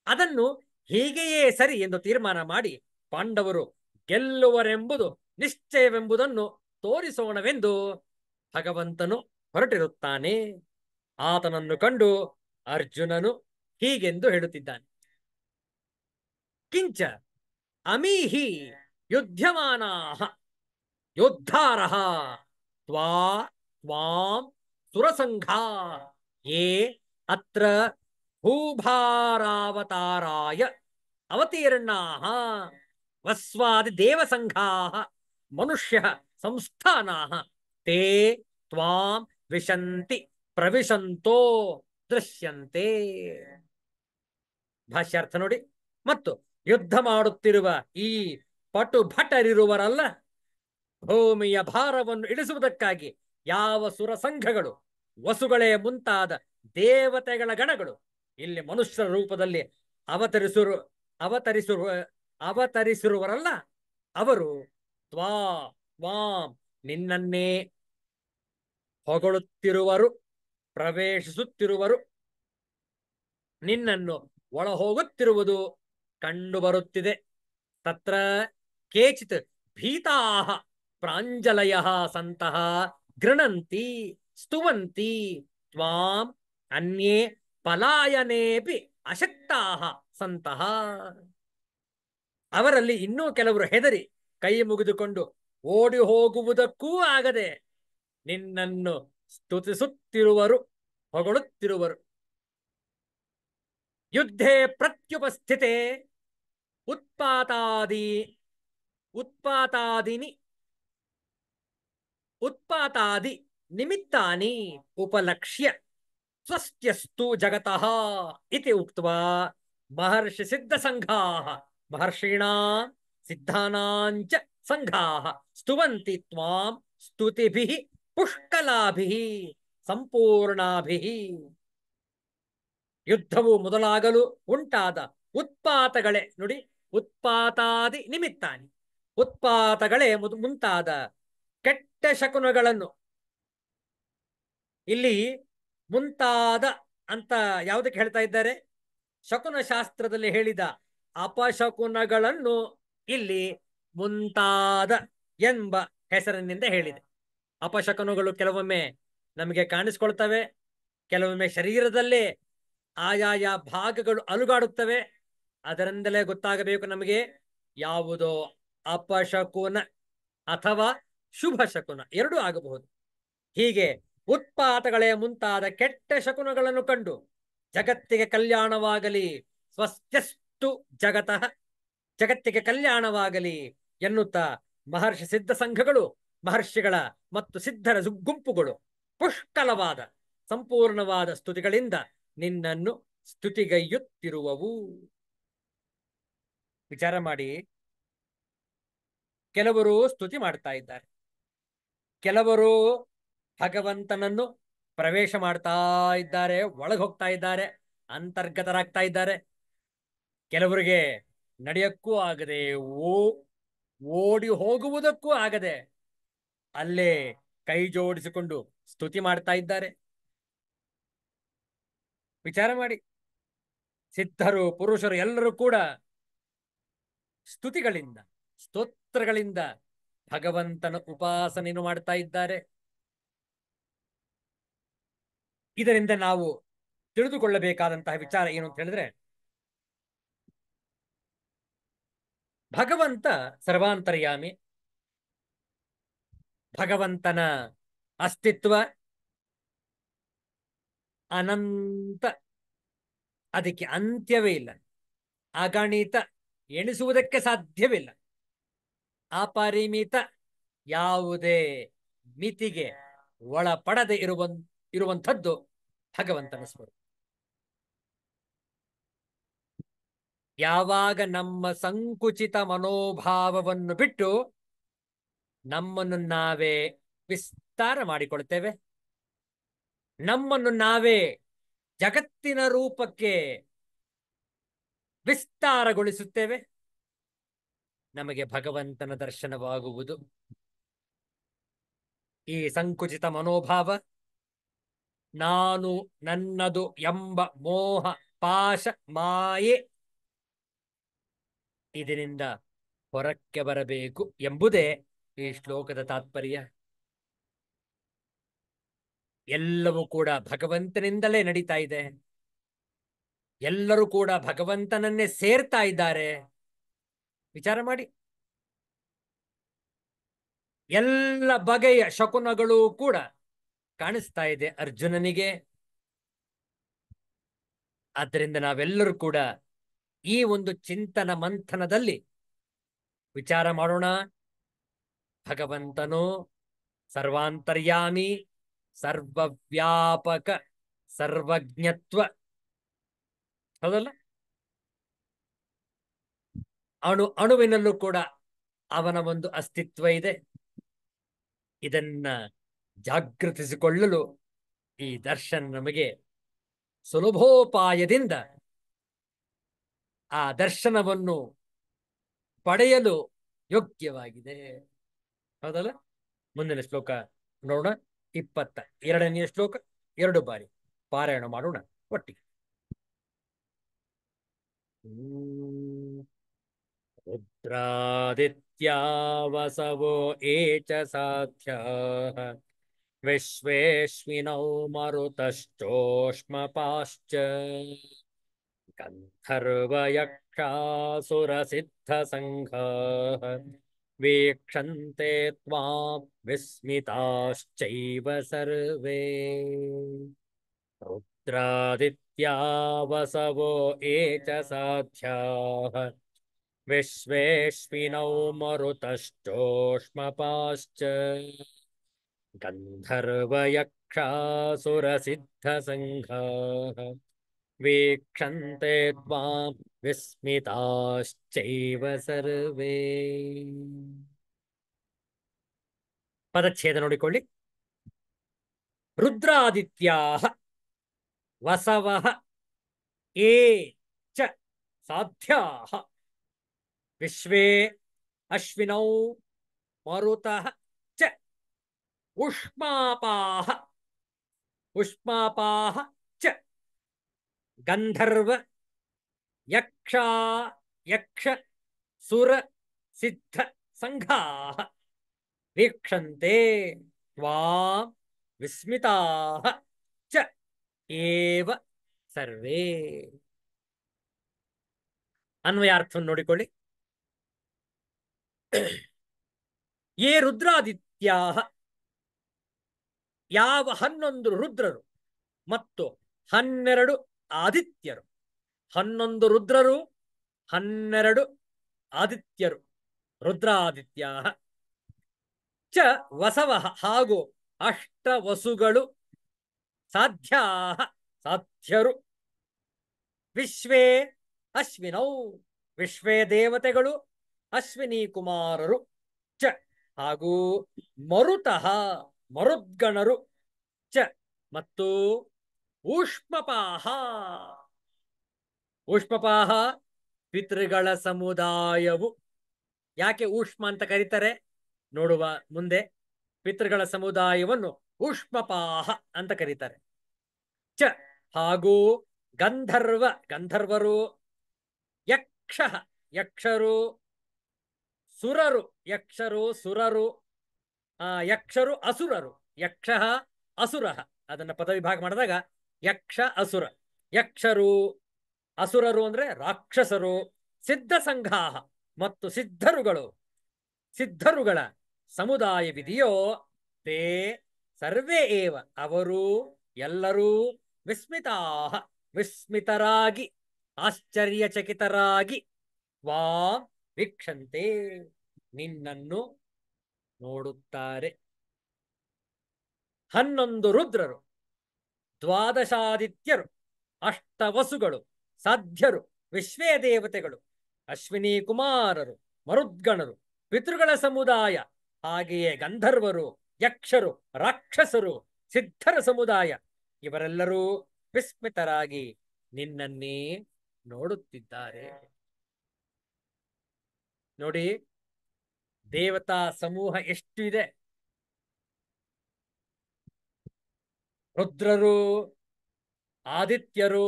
ಅದನ್ನು ಹೀಗೆಯೇ ಸರಿ ಎಂದು ತೀರ್ಮಾನ ಮಾಡಿ ಪಾಂಡವರು ಗೆಲ್ಲುವರೆಂಬುದು ನಿಶ್ಚಯವೆಂಬುದನ್ನು ತೋರಿಸೋಣವೆಂದು ಭಗವಂತನು ಹೊರಟಿರುತ್ತಾನೆ. ಆತನನ್ನು ಕಂಡು ಅರ್ಜುನನು ಹೀಗೆಂದು ಹೇಳುತ್ತಿದ್ದಾನೆ. ಕಿಂಚ ಅಮೀಹಿ ಯುದ್ಧಮಾನಾಃ ಯೋದ್ಧಾರಃ ತ್ವಾಂ ಸುರಸಂಘಾ ಯೇ ಅತ್ರ ಭೂಭಾರಾವತಾರಾಯ ಅವತೀರ್ಣಾಃ ವಸ್ವಾದಿ ದೇವಸಂಘಾಃ ಮನುಷ್ಯಃ ಸಂಸ್ಥಾನಾಃ ತೇ ತ್ವಾಂ ವಿಶಂತಿ ಪ್ರವಿಶಂತೋ ದೃಶ್ಯಂತೆ. ಭಾಷ್ಯಾರ್ಥ ನೋಡಿ. ಮತ್ತು ಯುದ್ಧ ಮಾಡುತ್ತಿರುವ ಈ ಪಟು ಭಟರಿರುವರಲ್ಲ, ಭೂಮಿಯ ಭಾರವನ್ನು ಇಳಿಸುವುದಕ್ಕಾಗಿ ಯಾವ ಸುರಸಂಘಗಳು, ವಸುಗಳೇ ಮುಂತಾದ ದೇವತೆಗಳ ಗಣಗಳು ಇಲ್ಲಿ ಮನುಷ್ಯರ ರೂಪದಲ್ಲಿ ಅವತರಿಸಿರುವರಲ್ಲ, ಅವರು ತ್ವಾಂ ನಿನ್ನನ್ನೇ ಹೊಗಳುತ್ತಿರುವರು, ಪ್ರವೇಶಿಸುತ್ತಿರುವರು, ನಿನ್ನನ್ನು ಒಳ ಹೋಗುತ್ತಿರುವುದು ಕಂಡುಬರುತ್ತಿದೆ. ತತ್ರ ಕೇಚಿತ್ ಭೀತಾಃ ಪ್ರಾಂಜಲಯಃ ಸಂತಃ ಗೃಣಂತಿ ಸ್ತುವಂತಿ ತ್ವಾಂ ಅನ್ಯೇ ಪಲಾಯನೇಪಿ ಅಶಕ್ತಾಃ ಸಂತಃ. ಅವರಲ್ಲಿ ಇನ್ನೂ ಕೆಲವರು ಹೆದರಿ ಕೈ ಮುಗಿದುಕೊಂಡು ಓಡಿ ಹೋಗುವುದಕ್ಕೂ ಆಗದೆ ನಿನ್ನನ್ನು ಸ್ತುತಿಸುತ್ತಿರುವರು, ಹೊಗಳುತ್ತಿರುವರು. ಯುದ್ಧೇ ಪ್ರತ್ಯುಪಸ್ಥಿತೆ उत्पातादिनि उत्पातादि निमित्तानि उपलक्ष्य स्वस्त्यस्तु जगतः इति उक्त्वा महर्षि सिद्ध संघाः महर्षीणां सिद्धानां च संघाः स्तुवन्ति त्वां स्तुतिभिः पुष्कलाभिः ಸಂಪೂರ್ಣಾಭಿಃ. ಯುದ್ಧವು ಮೊದಲಾಗಲು ಉಂಟಾದ ಉತ್ಪಾತಗಳೇ ನೋಡಿ, ಉತ್ಪಾತಾದಿ ನಿಮಿತ್ತಾನಿ, ಉತ್ಪಾತಗಳೇ ಮುಂತಾದ ಕೆಟ್ಟ ಶಕುನಗಳನ್ನು, ಇಲ್ಲಿ ಮುಂತಾದ ಅಂತ ಯಾವುದಕ್ಕೆ ಹೇಳ್ತಾ ಇದ್ದಾರೆ? ಶಕುನ ಶಾಸ್ತ್ರದಲ್ಲಿ ಹೇಳಿದ ಅಪಶಕುನಗಳನ್ನು ಇಲ್ಲಿ ಮುಂತಾದ ಎಂಬ ಹೆಸರಿನಿಂದ ಹೇಳಿದೆ. ಅಪಶಕುನಗಳು ಕೆಲವೊಮ್ಮೆ ನಮಗೆ ಕಾಣಿಸ್ಕೊಳ್ತವೆ, ಕೆಲವೊಮ್ಮೆ ಶರೀರದಲ್ಲೇ ಆಯಾಯ ಭಾಗಗಳು ಅಲುಗಾಡುತ್ತವೆ. ಅದರಿಂದಲೇ ಗೊತ್ತಾಗಬೇಕು ನಮಗೆ ಯಾವುದೋ ಅಪಶಕುನ ಅಥವಾ ಶುಭ ಶಕುನ ಎರಡೂ ಆಗಬಹುದು. ಹೀಗೆ ಉತ್ಪಾತಗಳೇ ಮುಂತಾದ ಕೆಟ್ಟ ಶಕುನಗಳನ್ನು ಕಂಡು ಜಗತ್ತಿಗೆ ಕಲ್ಯಾಣವಾಗಲಿ, ಸ್ವಸ್ತ್ಯಸ್ತು ಜಗತಃ, ಜಗತ್ತಿಗೆ ಕಲ್ಯಾಣವಾಗಲಿ ಎನ್ನುತ್ತಾ ಮಹರ್ಷಿ ಸಿದ್ಧ ಸಂಘಗಳು, ಮಹರ್ಷಿಗಳ ಮತ್ತು ಸಿದ್ಧರ ಗುಂಪುಗಳು ಪುಷ್ಕಲವಾದ ಸಂಪೂರ್ಣವಾದ ಸ್ತುತಿಗಳಿಂದ ನಿನ್ನನ್ನು ಸ್ತುತಿಗೈಯುತ್ತಿರುವವು. ವಿಚಾರ ಮಾಡಿ, ಕೆಲವರು ಸ್ತುತಿ ಮಾಡ್ತಾ ಇದ್ದಾರೆ, ಕೆಲವರು ಭಗವಂತನನ್ನು ಪ್ರವೇಶ ಮಾಡ್ತಾ ಇದ್ದಾರೆ, ಒಳಗೆ ಹೋಗ್ತಾ ಇದ್ದಾರೆ, ಅಂತರ್ಗತರಾಗ್ತಾ ಇದ್ದಾರೆ. ಕೆಲವರಿಗೆ ನಡೆಯಕ್ಕೂ ಆಗದೆ, ಓಡಿ ಹೋಗುವುದಕ್ಕೂ ಆಗದೆ ಅಲ್ಲೇ ಕೈ ಜೋಡಿಸಿಕೊಂಡು ಸ್ತುತಿ ಮಾಡ್ತಾ ಇದ್ದಾರೆ. ವಿಚಾರ ಮಾಡಿ, ಸಿದ್ಧರು ಪುರುಷರು ಎಲ್ಲರೂ ಕೂಡ ಸ್ತುತಿಗಳಿಂದ ಸ್ತೋತ್ರಗಳಿಂದ ಭಗವಂತನ ಉಪಾಸನೆಯನ್ನು ಮಾಡ್ತಾ ಇದ್ದಾರೆ. ಇದರಿಂದ ನಾವು ತಿಳಿದುಕೊಳ್ಳಬೇಕಾದಂತಹ ವಿಚಾರ ಏನು ಅಂತ ಹೇಳಿದ್ರೆ, ಭಗವಂತ ಸರ್ವಾಂತರ್ಯಾಮಿ, ಭಗವಂತನ ಅಸ್ತಿತ್ವ ಅನಂತ, ಅದಕ್ಕೆ ಅಂತ್ಯವೇ ಇಲ್ಲ, ಅಗಣಿತ, ಎಣಿಸುವುದಕ್ಕೆ ಸಾಧ್ಯವಿಲ್ಲ, ಅಪರಿಮಿತ, ಯಾವುದೇ ಮಿತಿಗೆ ಒಳಪಡದೆ ಇರುವಂಥದ್ದು ಭಗವಂತನ ಸ್ವರೂಪ. ಯಾವಾಗ ನಮ್ಮ ಸಂಕುಚಿತ ಮನೋಭಾವವನ್ನು ಬಿಟ್ಟು ನಮ್ಮನ್ನು ನಾವೇ ವಿಸ್ತಾರ ಮಾಡಿಕೊಳ್ತೇವೆ, ನಮ್ಮನ್ನು ನಾವೇ ಜಗತ್ತಿನ ರೂಪಕ್ಕೆ ವಿಸ್ತಾರಗೊಳಿಸುತ್ತೇವೆ, ನಮಗೆ ಭಗವಂತನ ದರ್ಶನವಾಗುವುದು. ಈ ಸಂಕುಚಿತ ಮನೋಭಾವ, ನಾನು ನನ್ನದು ಎಂಬ ಮೋಹ ಪಾಶ ಮಾಯೆ, ಇದರಿಂದ ಹೊರಕ್ಕೆ ಬರಬೇಕು ಎಂಬುದೇ ಈ ಶ್ಲೋಕದ ತಾತ್ಪರ್ಯ. ಎಲ್ಲವೂ ಕೂಡ ಭಗವಂತನಿಂದಲೇ ನಡೀತಾ ಇದೆ, ಎಲ್ಲರೂ ಕೂಡ ಭಗವಂತನನ್ನೇ ಸೇರ್ತಾ ಇದ್ದಾರೆ. ವಿಚಾರ ಮಾಡಿ, ಎಲ್ಲ ಬಗೆಯ ಶಕುನಗಳು ಕೂಡ ಕಾಣಿಸ್ತಾ ಇದೆ ಅರ್ಜುನನಿಗೆ. ಆದ್ದರಿಂದ ನಾವೆಲ್ಲರೂ ಕೂಡ ಈ ಒಂದು ಚಿಂತನ ಮಂಥನದಲ್ಲಿ ವಿಚಾರ ಮಾಡೋಣ. ಭಗವಂತನು ಸರ್ವಾಂತರ್ಯಾಮಿ, ಸರ್ವವ್ಯಾಪಕ, ಸರ್ವಜ್ಞತ್ವ, ಹೌದಲ್ಲ? ಅಣುವಿನಲ್ಲೂ ಕೂಡ ಅವನ ಒಂದು ಅಸ್ತಿತ್ವ ಇದೆ. ಇದನ್ನ ಜಾಗೃತಿಸಿಕೊಳ್ಳಲು ಈ ದರ್ಶನ ನಮಗೆ ಸುಲಭೋಪಾಯದಿಂದ ಆ ದರ್ಶನವನ್ನು ಪಡೆಯಲು ಯೋಗ್ಯವಾಗಿದೆ, ಹೌದಲ್ಲ? ಮುಂದಿನ ಶ್ಲೋಕ ನೋಡೋಣ. 22ನೇ ಶ್ಲೋಕ 2 ಬಾರಿ ಪಾರಾಯಣ ಮಾಡೋಣ ಒಟ್ಟಿಗೆ. ರುದ್ರಾದಿತ್ಯಾ ವಸವೋ ಏಚ ಸಾಧ್ಯಾಃ ವಿಶ್ವೇಶ್ವಿನೌ ಮರುತಶ್ಚೋಷ್ಮಪಾಶ್ಚ ಗಂಧರ್ವಯಕ್ಷಾಸುರಸಿದ್ಧಸಂಘಾಃ ವೀಕ್ಷಂತೆ ತ್ವಾಂ ವಿಸ್ಮಿತಾಶ್ಚೈವ ಸರ್ವೇ. ರುದ್ರಾದಿತ್ಯಾ ವಸವೋ ಏಚ ಸಾಧ್ಯಾಃ ವಿಶ್ವೇಶ್ವಿನೌ ಮರುತಶ್ಚೋಷ್ಮಪಾಶ್ಚ ಗಂಧರ್ವಯಕ್ಷಾಸುರಸಿದ್ಧಸಂಘಾಃ ವೀಕ್ಷಂತೆ ತ್ವಾಂ ವಿಸ್ಮಿತಾಶ್ಚೈವ ಸರ್ವೇ. ಪದಚ್ಛೇದ ನೋಡಿಕೊಳ್ಳಿ. ರುದ್ರಾದಿತ್ಯಾಃ ವಸವಃ ಏ ಚ ಸಾಧ್ಯಾಃ ವಿಶ್ವೇ ಅಶ್ವಿನೌ ಮರುತಃ ಚ ಉಷ್ಮಾಪಾಃ ಉಷ್ಮಾಪಾಃ ಚ ಗಂಧರ್ವ ಯಕ್ಷಾ ಯಕ್ಷ ಸುರ ಸಿದ್ಧ ಸಂಘಾಃ ವೀಕ್ಷಂತೆ ತ್ವಾಂ ವಿಸ್ಮಿತಾಃ ಚ ಏವ ಸರ್ವೇ. ಅನ್ವಯಾರ್ಥವನ್ನು ನೋಡಿಕೊಳ್ಳಿ. ಯೇ ರುದ್ರಾದಿತ್ಯಾಃ ಯಾವ 11 ರುದ್ರರು ಮತ್ತು 12 ಆದಿತ್ಯರು, 11 ರುದ್ರರು 12 ಆದಿತ್ಯರು, ರುದ್ರಾದಿತ್ಯಾಃ ಚ ವಸವಃ ಹಾಗೂ 8 ವಸುಗಳು, ಸಾಧ್ಯಾಃ ಸಾಧ್ಯರು, ವಿಶ್ವೇ ಅಶ್ವಿನೌ ವಿಶ್ವೇ ದೇವತೆಗಳು, ಅಶ್ವಿನಿ ಕುಮಾರರು, ಚ ಹಾಗೂ ಮರುತಃ ಮರುದ್ಗಣರು, ಚ ಮತ್ತು ಊಷ್ಮಪಾಹ ಊಷ್ಮಪಾಹ ಪಿತೃಗಳ ಸಮುದಾಯವು. ಯಾಕೆ ಊಷ್ಮ ಅಂತ ಕರೀತಾರೆ ನೋಡುವ ಮುಂದೆ. ಪಿತೃಗಳ ಸಮುದಾಯವನ್ನು ಊಷ್ಮಪಾಹ ಅಂತ ಕರೀತಾರೆ. ಚ ಹಾಗೂ ಗಂಧರ್ವರು, ಯಕ್ಷ ಯಕ್ಷರು, ಸುರರು ಯಕ್ಷರು ಅಸುರರು, ಯಕ್ಷ ಅಸುರ, ಅದನ್ನ ಪದವಿಭಾಗ ಮಾಡಿದಾಗ ಯಕ್ಷ ಅಸುರ, ಯಕ್ಷರು ಅಸುರರು ಅಂದ್ರೆ ರಾಕ್ಷಸರು, ಸಿದ್ಧ ಸಂಘಾಹ ಮತ್ತು ಸಿದ್ಧರುಗಳ ಸಮುದಾಯವಿದೆಯೋ ತೇ ಸರ್ವೇ ಏವ ಅವರು ಎಲ್ಲರೂ ವಿಸ್ಮಿತಾಹ ವಿಸ್ಮಿತರಾಗಿ ಆಶ್ಚರ್ಯಚಕಿತರಾಗಿ ತ್ವಾಂ ವೀಕ್ಷಂತೆ ನಿನ್ನನ್ನು ನೋಡುತ್ತಾರೆ. 11 ರುದ್ರರು, 12 ಆದಿತ್ಯರು, 8 ವಸುಗಳು, ಸಾಧ್ಯರು, ವಿಶ್ವೇ ದೇವತೆಗಳು, ಅಶ್ವಿನಿ ಕುಮಾರರು, ಮರುದ್ಗಣರು, ಪಿತೃಗಳ ಸಮುದಾಯ, ಹಾಗೆಯೇ ಗಂಧರ್ವರು, ಯಕ್ಷರು, ರಾಕ್ಷಸರು, ಸಿದ್ಧರ ಸಮುದಾಯ ಇವರೆಲ್ಲರೂ ವಿಸ್ಮಿತರಾಗಿ ನಿನ್ನನ್ನೇ ನೋಡುತ್ತಿದ್ದಾರೆ. ನೋಡಿ, ದೇವತಾ ಸಮೂಹ ಎಷ್ಟು ಇದೆ. ರುದ್ರರು, ಆದಿತ್ಯರು,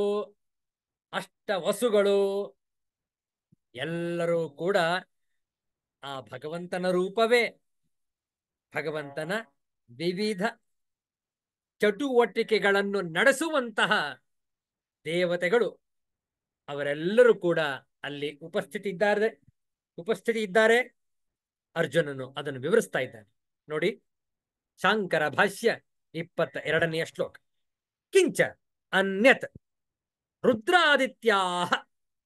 8 ವಸುಗಳು ಎಲ್ಲರೂ ಕೂಡ ಆ ಭಗವಂತನ ರೂಪವೇ. ಭಗವಂತನ ವಿವಿಧ ಚಟುವಟಿಕೆಗಳನ್ನು ನಡೆಸುವಂತಹ ದೇವತೆಗಳು ಅವರೆಲ್ಲರೂ ಕೂಡ ಅಲ್ಲಿ ಉಪಸ್ಥಿತಿ ಇದ್ದಾರೆ. ಅರ್ಜುನನು ಅದನ್ನು ವಿವರಿಸ್ತಾ ಇದ್ದಾನೆ ನೋಡಿ. ಶಾಂಕರ ಭಾಷ್ಯ 22ನೇ ಶ್ಲೋಕ. ಕಿಂಚ ಅನ್ಯತ್ ರುದ್ರಾದಿತ್ಯಾಃ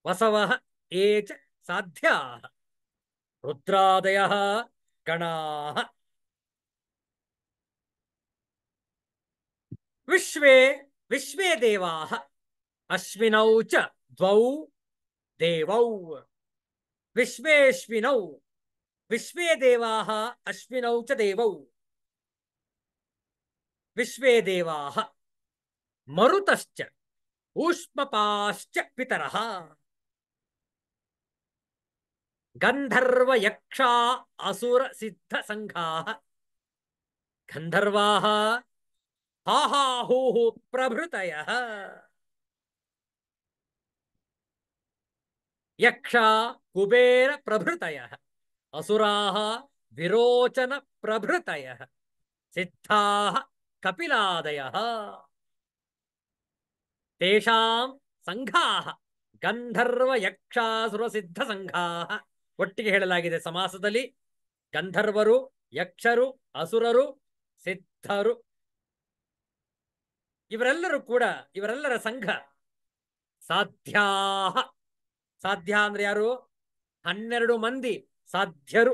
ವಸವಃ ಏ ಚ ಸಾಧ್ಯಾಃ ರುದ್ರಾದಯಃ ಗಣಾಃ ವಿಶ್ವೇ ದೇವಾಃ ಅಶ್ವಿನೌ ಚ ದ್ವೌ ದೇವೌ ವಿಶ್ವೇ ದೇವಾಃ ಅಶ್ವಿನೌ ಚ ದೇವೌ ವಿಶ್ವೇ ದೇವಾಃ ಮರುತಶ್ಚ ಊಷ್ಮಪಾಶ್ಚ ಪಿತರಃ ಗಂಧರ್ವ ಯಕ್ಷಾ ಅಸುರ ಸಿದ್ಧ ಸಂಘಾಃ ಗಂಧರ್ವಾಃ ಹಾಹಾಹೂಹು ಪ್ರಭೃತಯಃ ಯಕ್ಷ ಕುಬೇರ ಪ್ರಭೃತಯಃ ಅಸುರಾಃ ವಿರೋಚನ ಪ್ರಭೃತಯಃ ಸಿದ್ಧಾಃ ಕಪಿಲಾದಯಃ ತೇಷಾಂ ಸಂಘಾಃ ಗಂಧರ್ವ ಯಕ್ಷಾಸುರ ಸಿದ್ಧ ಸಂಘಾಃ. ಒಟ್ಟಿಗೆ ಹೇಳಲಾಗಿದೆ ಸಮಾಸದಲ್ಲಿ. ಗಂಧರ್ವರು, ಯಕ್ಷರು, ಅಸುರರು, ಸಿದ್ಧರು ಇವರೆಲ್ಲರೂ ಕೂಡ ಇವರೆಲ್ಲರ ಸಂಘ. ಸಾಧ್ಯ ಅಂದ್ರೆ ಯಾರು? 12 ಮಂದಿ ಸಾಧ್ಯರು.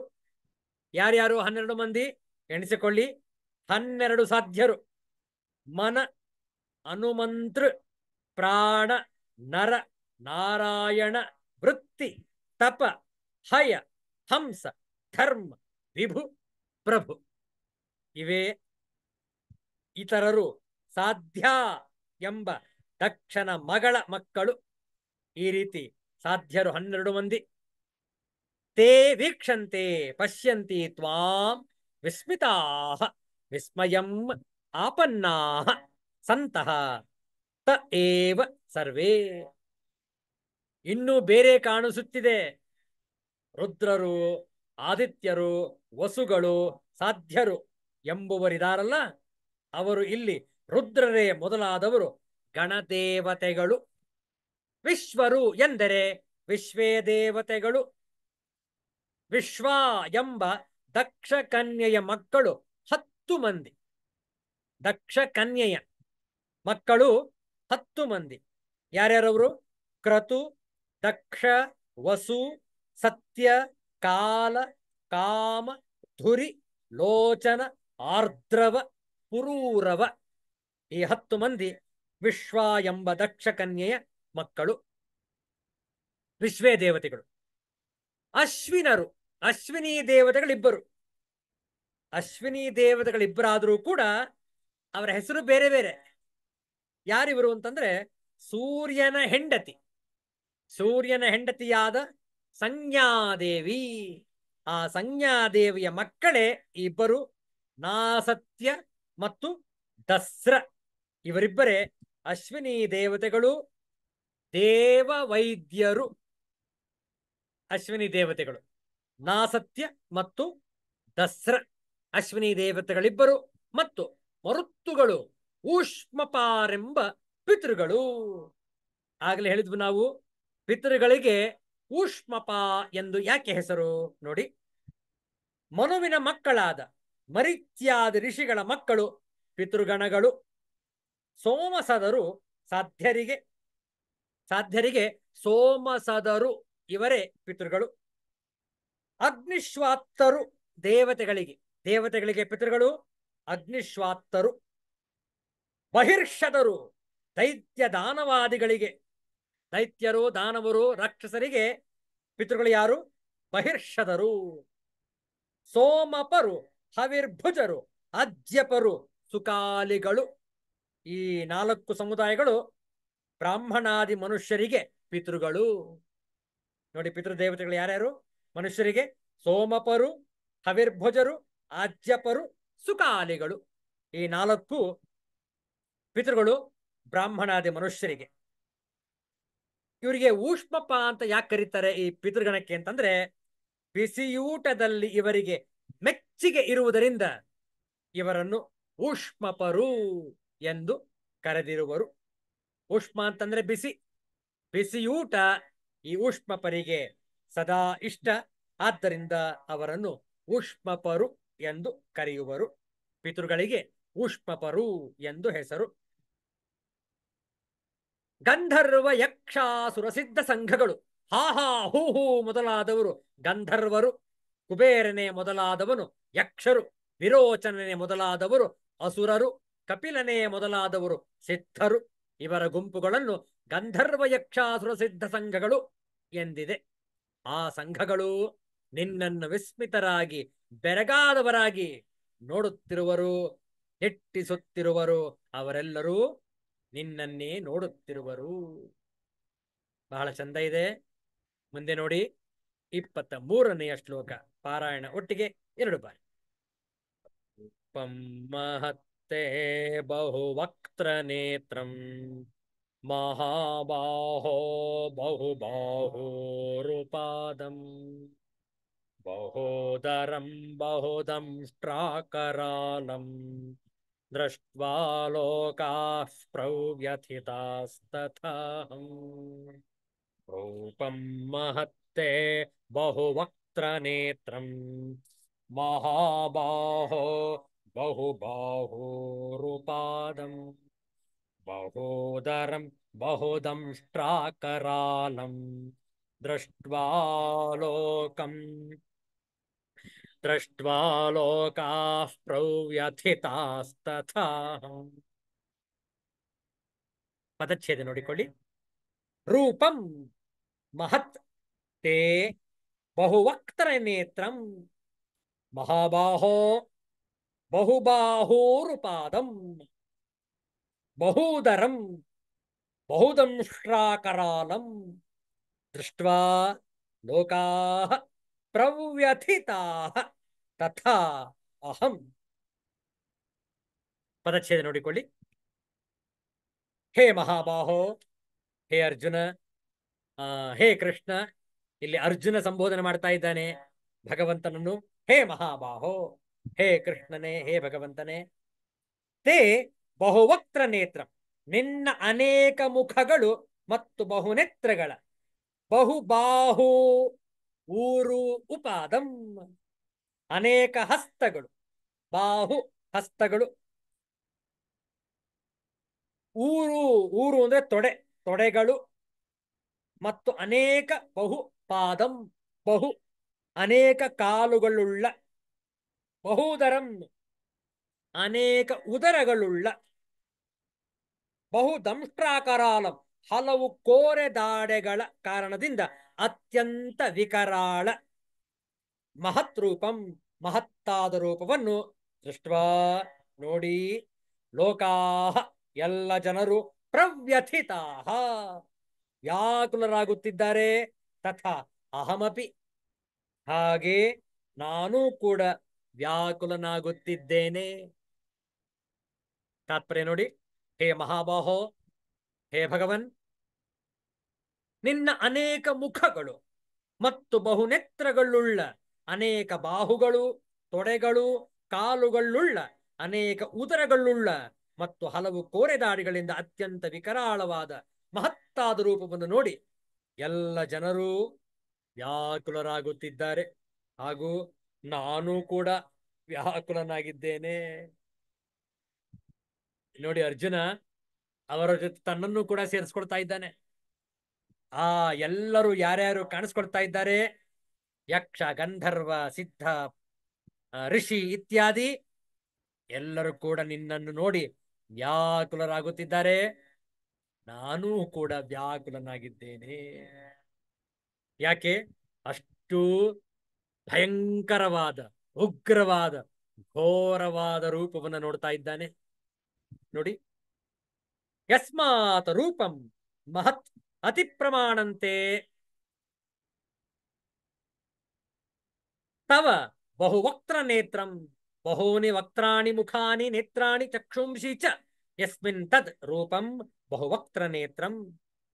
ಯಾರ್ಯಾರು 12 ಮಂದಿ ಎಣಿಸಿಕೊಳ್ಳಿ? 12 ಸಾಧ್ಯರು. ಮನ, ಹನುಮಂತೃ, ಪ್ರಾಣ, ನರ, ನಾರಾಯಣ, ವೃತ್ತಿ, ತಪ, ಹಯ, ಹಂಸ, ಧರ್ಮ, ವಿಭು, ಪ್ರಭು. ಇವೇ ಇತರರು ಸಾಧ್ಯ ಎಂಬ ದಕ್ಷನ ಮಗಳ ಮಕ್ಕಳು. ಈ ರೀತಿ ಸಾಧ್ಯರು 12 ಮಂದಿ. ತೇ ವೀಕ್ಷಂತೆ ಪಶ್ಯಂತಿ ತ್ವಾಂ ವಿಸ್ಮಿತಾಃ ವಿಸ್ಮಯಂ ಆಪನ್ನಾಃ ಸಂತಃ ತ ಏವ ಸರ್ವೇ. ಇನ್ನೂ ಬೇರೆ ಕಾಣಿಸುತ್ತಿದೆ. ರುದ್ರರು, ಆದಿತ್ಯರು, ವಸುಗಳು, ಸಾಧ್ಯರು ಎಂಬುವರಿದಾರಲ್ಲ, ಅವರು ಇಲ್ಲಿ ರುದ್ರರೇ ಮೊದಲಾದವರು ಗಣದೇವತೆಗಳು. ವಿಶ್ವರು ಎಂದರೆ ವಿಶ್ವೇ ದೇವತೆಗಳು. ವಿಶ್ವ ಎಂಬ ದಕ್ಷ ಕನ್ಯೆಯ ಮಕ್ಕಳು 10 ಮಂದಿ. ದಕ್ಷ ಕನ್ಯೆಯ ಮಕ್ಕಳು 10 ಮಂದಿ. ಯಾರ್ಯಾರವರು? ಕ್ರತು, ದಕ್ಷ, ವಸು, ಸತ್ಯ, ಕಾಲ, ಕಾಮ, ಧುರಿ, ಲೋಚನ, ಆರ್ದ್ರವ, ಪುರೂರವ. ಈ 10 ಮಂದಿ ವಿಶ್ವ ಎಂಬ ದಕ್ಷ ಕನ್ಯೆಯ ಮಕ್ಕಳು, ವಿಶ್ವೇ ದೇವತೆಗಳು. ಅಶ್ವಿನರು, ಅಶ್ವಿನಿ ದೇವತೆಗಳಿಬ್ಬರು. ಅಶ್ವಿನಿ ದೇವತೆಗಳಿಬ್ಬರಾದರೂ ಕೂಡ ಅವರ ಹೆಸರು ಬೇರೆ ಬೇರೆ. ಯಾರಿವರು ಅಂತಂದ್ರೆ ಸೂರ್ಯನ ಹೆಂಡತಿ, ಸೂರ್ಯನ ಹೆಂಡತಿಯಾದ ಸಂಜ್ಞಾದೇವಿ. ಆ ಸಂಜ್ಞಾದೇವಿಯ ಮಕ್ಕಳೇ ಇಬ್ಬರು, ನಾಸತ್ಯ ಮತ್ತು ದಸ್ರ. ಇವರಿಬ್ಬರೇ ಅಶ್ವಿನಿ ದೇವತೆಗಳು, ದೇವವೈದ್ಯರು. ಅಶ್ವಿನಿ ದೇವತೆಗಳು ನಾಸತ್ಯ ಮತ್ತು ದಸ್ರ, ಅಶ್ವಿನಿ ದೇವತೆಗಳಿಬ್ಬರು. ಮತ್ತು ಮರುತ್ತುಗಳು ಊಷ್ಮಪಾರೆಂಬ ಪಿತೃಗಳು. ಆಗಲೇ ಹೇಳಿದ್ವು ನಾವು, ಪಿತೃಗಳಿಗೆ ಊಷ್ಮಪ ಎಂದು ಯಾಕೆ ಹೆಸರು ನೋಡಿ. ಮನುವಿನ ಮಕ್ಕಳಾದ ಮರಿತ್ಯಾದಿ ಋಷಿಗಳ ಮಕ್ಕಳು ಪಿತೃಗಣಗಳು. ಸೋಮಸದರು ಸಾಧ್ಯರಿಗೆ, ಸಾಧ್ಯರಿಗೆ ಸೋಮಸದರು ಇವರೇ ಪಿತೃಗಳು. ಅಗ್ನಿಶ್ವಾತ್ತರು ದೇವತೆಗಳಿಗೆ, ದೇವತೆಗಳಿಗೆ ಪಿತೃಗಳು ಅಗ್ನಿಶ್ವಾತ್ತರು. ಬಹಿರ್ಷದರು ದೈತ್ಯ ದಾನವಾದಿಗಳಿಗೆ, ದೈತ್ಯರು, ದಾನವರು, ರಾಕ್ಷಸರಿಗೆ ಪಿತೃಗಳು ಯಾರು? ಬಹಿರ್ಷದರು. ಸೋಮಪರು, ಹವಿರ್ಭುಜರು, ಅಜ್ಯಪರು, ಸುಕಾಲಿಗಳು. ಈ 4 ಸಮುದಾಯಗಳು ಬ್ರಾಹ್ಮಣಾದಿ ಮನುಷ್ಯರಿಗೆ ಪಿತೃಗಳು. ನೋಡಿ, ಪಿತೃದೇವತೆಗಳು ಯಾರ್ಯಾರು? ಮನುಷ್ಯರಿಗೆ ಸೋಮಪರು, ಹವಿರ್ಭುಜರು, ಆಜ್ಯಪರು, ಸುಕಾಲಿಗಳು. ಈ 4 ಪಿತೃಗಳು ಬ್ರಾಹ್ಮಣಾದಿ ಮನುಷ್ಯರಿಗೆ. ಇವರಿಗೆ ಊಷ್ಮಪ ಅಂತ ಯಾಕೆ ಕರೀತಾರೆ ಈ ಪಿತೃಗಣಕ್ಕೆ ಅಂತಂದ್ರೆ, ಬಿಸಿಯೂಟದಲ್ಲಿ ಇವರಿಗೆ ಮೆಚ್ಚಿಗೆ ಇರುವುದರಿಂದ ಇವರನ್ನು ಊಷ್ಮಪರು ಎಂದು ಕರೆದಿರುವರು. ಊಷ್ಮ ಅಂತಂದ್ರೆ ಬಿಸಿ, ಬಿಸಿಯೂಟ ಈ ಊಷ್ಮಪರಿಗೆ ಸದಾ ಇಷ್ಟ. ಆದ್ದರಿಂದ ಅವರನ್ನು ಊಷ್ಮಪರು ಎಂದು ಕರೆಯುವರು. ಪಿತೃಗಳಿಗೆ ಊಷ್ಮಪರು ಎಂದು ಹೆಸರು. ಗಂಧರ್ವ, ಯಕ್ಷಾಸುರ ಸಿದ್ಧ ಸಂಘಗಳು, ಹಾಹಾ ಹೂಹೂ ಮೊದಲಾದವರು ಗಂಧರ್ವರು. ಕುಬೇರನೆ ಮೊದಲಾದವನು ಯಕ್ಷರು. ವಿರೋಚನನೆ ಮೊದಲಾದವರು ಅಸುರರು. ಕಪಿಲನೆ ಮೊದಲಾದವರು ಸಿದ್ಧರು. ಇವರ ಗುಂಪುಗಳನ್ನು ಗಂಧರ್ವ, ಯಕ್ಷಾಸುರ ಸಿದ್ಧ ಸಂಘಗಳು ಎಂದಿದೆ. ಆ ಸಂಘಗಳು ನಿನ್ನನ್ನು ವಿಸ್ಮಿತರಾಗಿ ಬೆರಗಾದವರಾಗಿ ನೋಡುತ್ತಿರುವರು, ದಿಟ್ಟಿಸುತ್ತಿರುವರು. ಅವರೆಲ್ಲರೂ ನಿನ್ನನ್ನೇ ನೋಡುತ್ತಿರುವರು. ಬಹಳ ಚಂದ ಇದೆ. ಮುಂದೆ ನೋಡಿ, 23ನೆಯ ಶ್ಲೋಕ ಪಾರಾಯಣ ಒಟ್ಟಿಗೆ 2 ಬಾರಿ. ಮಹತ್ತೇ ಬಹುವಕ್ತ್ರ ನೇತ್ರಂ ಮಹಾಬಾಹೋ ಬಹುಬಾಹೋರುಪಾದಂ ಬಹೋದರಂ ಬಹುದಂಷ್ಟ್ರಾಕರಾಲಂ ದೃಷ್ಟ್ವಾ ಲೋಕಾಃ ಪ್ರವ್ಯಥಿತಾಸ್ತಥಾಹಂ. ರೂಪಂ ಮಹತ್ತೇ ಬಹುವಕ್ತ್ರ ನೇತ್ರಂ ಮಹಾಬಾಹೋ ಬಹುಬಾಹೋರುಪಾದಂ ಬಹೋದರಂ ಬಹುದಂಷ್ಟ್ರಾಕರಾಲಂ ದೃಷ್ಟ್ವಾ ಲೋಕಂ ದೃಷ್ಟ್ವಾ ಲೋಕಾಃ ಪ್ರವ್ಯಥಿತಾಸ್ತಥಾ. ಪದಚ್ಛೇದ ನೋಡಿಕೊಳ್ಳಿ. ರೂಪಂ ಮಹತ್ ತೇ ಬಹುವಕ್ತ್ರ ನೇತ್ರಂ ಮಹಾಬಾಹೋ ಬಹುಬಾಹೂರುಪಾದಂ ಬಹೂದರಂ ಬಹುದಂಶ್ರಾಕರಾಲಂ ದೃಷ್ಟ್ವಾ ಲೋಕಾಃ ಪ್ರವ್ಯಥಿತಾಃ ತಥಾ ಅಹಂ. ಪದಚ್ಛೇದ ನೋಡಿಕೊಳ್ಳಿ. ಹೇ ಮಹಾಬಾಹೋ, ಹೇ ಅರ್ಜುನ, ಹೇ ಕೃಷ್ಣ. ಇಲ್ಲಿ ಅರ್ಜುನ ಸಂಬೋಧನೆ ಮಾಡ್ತಾ ಇದ್ದಾನೆ ಭಗವಂತನನ್ನು. ಹೇ ಮಹಾಬಾಹೋ, ಹೇ ಕೃಷ್ಣನೇ, ಹೇ ಭಗವಂತನೇ. ತೇ ಬಹುವಕ್ತ್ರ ನೇತ್ರ, ನಿನ್ನ ಅನೇಕ ಮುಖಗಳು ಮತ್ತು ಬಹುನೇತ್ರಗಳ, ಬಹುಬಾಹು ಊರು ಉಪಾದಂ, ಅನೇಕ ಹಸ್ತಗಳು. ಬಾಹು ಹಸ್ತಗಳು, ಊರು ಊರು ಅಂದ್ರೆ ತೊಡೆ, ತೊಡೆಗಳು, ಮತ್ತು ಅನೇಕ ಬಹು ಪಾದಂ ಬಹು ಅನೇಕ ಕಾಲುಗಳುಳ್ಳ, ಬಹುದರಂ ಅನೇಕ ಉದರಗಳುಳ್ಳ, ಬಹು ದಂಷ್ಟ್ರಾಕರಾಲಂ ಹಲವು ಕೋರೆದಾಡೆಗಳ ಕಾರಣದಿಂದ ಅತ್ಯಂತ ವಿಕರಾಳ, ಮಹತ್ ರೂಪಂ ಮಹತ್ತಾದ ರೂಪವನ್ನು ದೃಷ್ಟ್ವಾ ನೋಡಿ, ಲೋಕಾಹ ಎಲ್ಲ ಜನರು ಪ್ರವ್ಯಥಿತಾಹ ವ್ಯಾಕುಲರಾಗುತ್ತಿದ್ದಾರೆ. ತಥಾ ಅಹಮಪಿ ಹಾಗೆ ನಾನೂ ಕೂಡ ವ್ಯಾಕುಲನಾಗುತ್ತಿದ್ದೇನೆ. ತಾತ್ಪರ್ಯ ನೋಡಿ. ಹೇ ಮಹಾಬಾಹೋ, ಹೇ ಭಗವನ್, ನಿನ್ನ ಅನೇಕ ಮುಖಗಳು ಮತ್ತು ಬಹುನೇತ್ರಗಳುಳ್ಳ, ಅನೇಕ ಬಾಹುಗಳು, ತೊಡೆಗಳು, ಕಾಲುಗಳುಳ್ಳ, ಅನೇಕ ಉದರಗಳುಳ್ಳ ಮತ್ತು ಹಲವು ಕೋರೆದಾಡಿಗಳಿಂದ ಅತ್ಯಂತ ವಿಕರಾಳವಾದ ಮಹತ್ತಾದ ರೂಪವನ್ನು ನೋಡಿ ಎಲ್ಲ ಜನರು ವ್ಯಾಕುಲರಾಗುತ್ತಿದ್ದಾರೆ. ಹಾಗೂ ನಾನು ಕೂಡ ವ್ಯಾಕುಲನಾಗಿದ್ದೇನೆ. ನೋಡಿ, ಅರ್ಜುನ ಅವರ ಜೊತೆ ತನ್ನನ್ನು ಕೂಡ ಸೇರಿಸ್ಕೊಳ್ತಾ ಇದ್ದಾನೆ. ಎಲ್ಲರೂ ಯಾರ್ಯಾರು ಕಾಣಿಸ್ಕೊಳ್ತಾ ಇದ್ದಾರೆ, ಯಕ್ಷ, ಗಂಧರ್ವ, ಸಿದ್ಧ, ಋಷಿ ಇತ್ಯಾದಿ ಎಲ್ಲರೂ ಕೂಡ ನಿನ್ನನ್ನು ನೋಡಿ ವ್ಯಾಕುಲರಾಗುತ್ತಿದ್ದಾರೆ. ನಾನೂ ಕೂಡ ವ್ಯಾಕುಲನಾಗಿದ್ದೇನೆ. ಯಾಕೆ? ಅಷ್ಟು ಭಯಂಕರವಾದ, ಉಗ್ರವಾದ, ಘೋರವಾದ ರೂಪವನ್ನು ನೋಡ್ತಾ ಇದ್ದಾನೆ. ನೋಡಿ, ಯಸ್ಮಾತ್ ರೂಪಂ ಮಹತ್ ಅತಿ ಪ್ರಮಾಣಂತೆ ತವ ಬಹುವಕ್ತ್ರ ನೇತ್ರಂ ಬಹೂನಿ ವಕ್ತ್ರಾಣಿ ಮುಖಾನಿ ನೇತ್ರಾಣಿ ಚಕ್ಷುಂಷಿ ಚ ಯಸ್ಮಿನ್ ತದ್ ರೂಪಂ ಬಹುವಕ್ತ್ರ ನೇತ್ರಂ.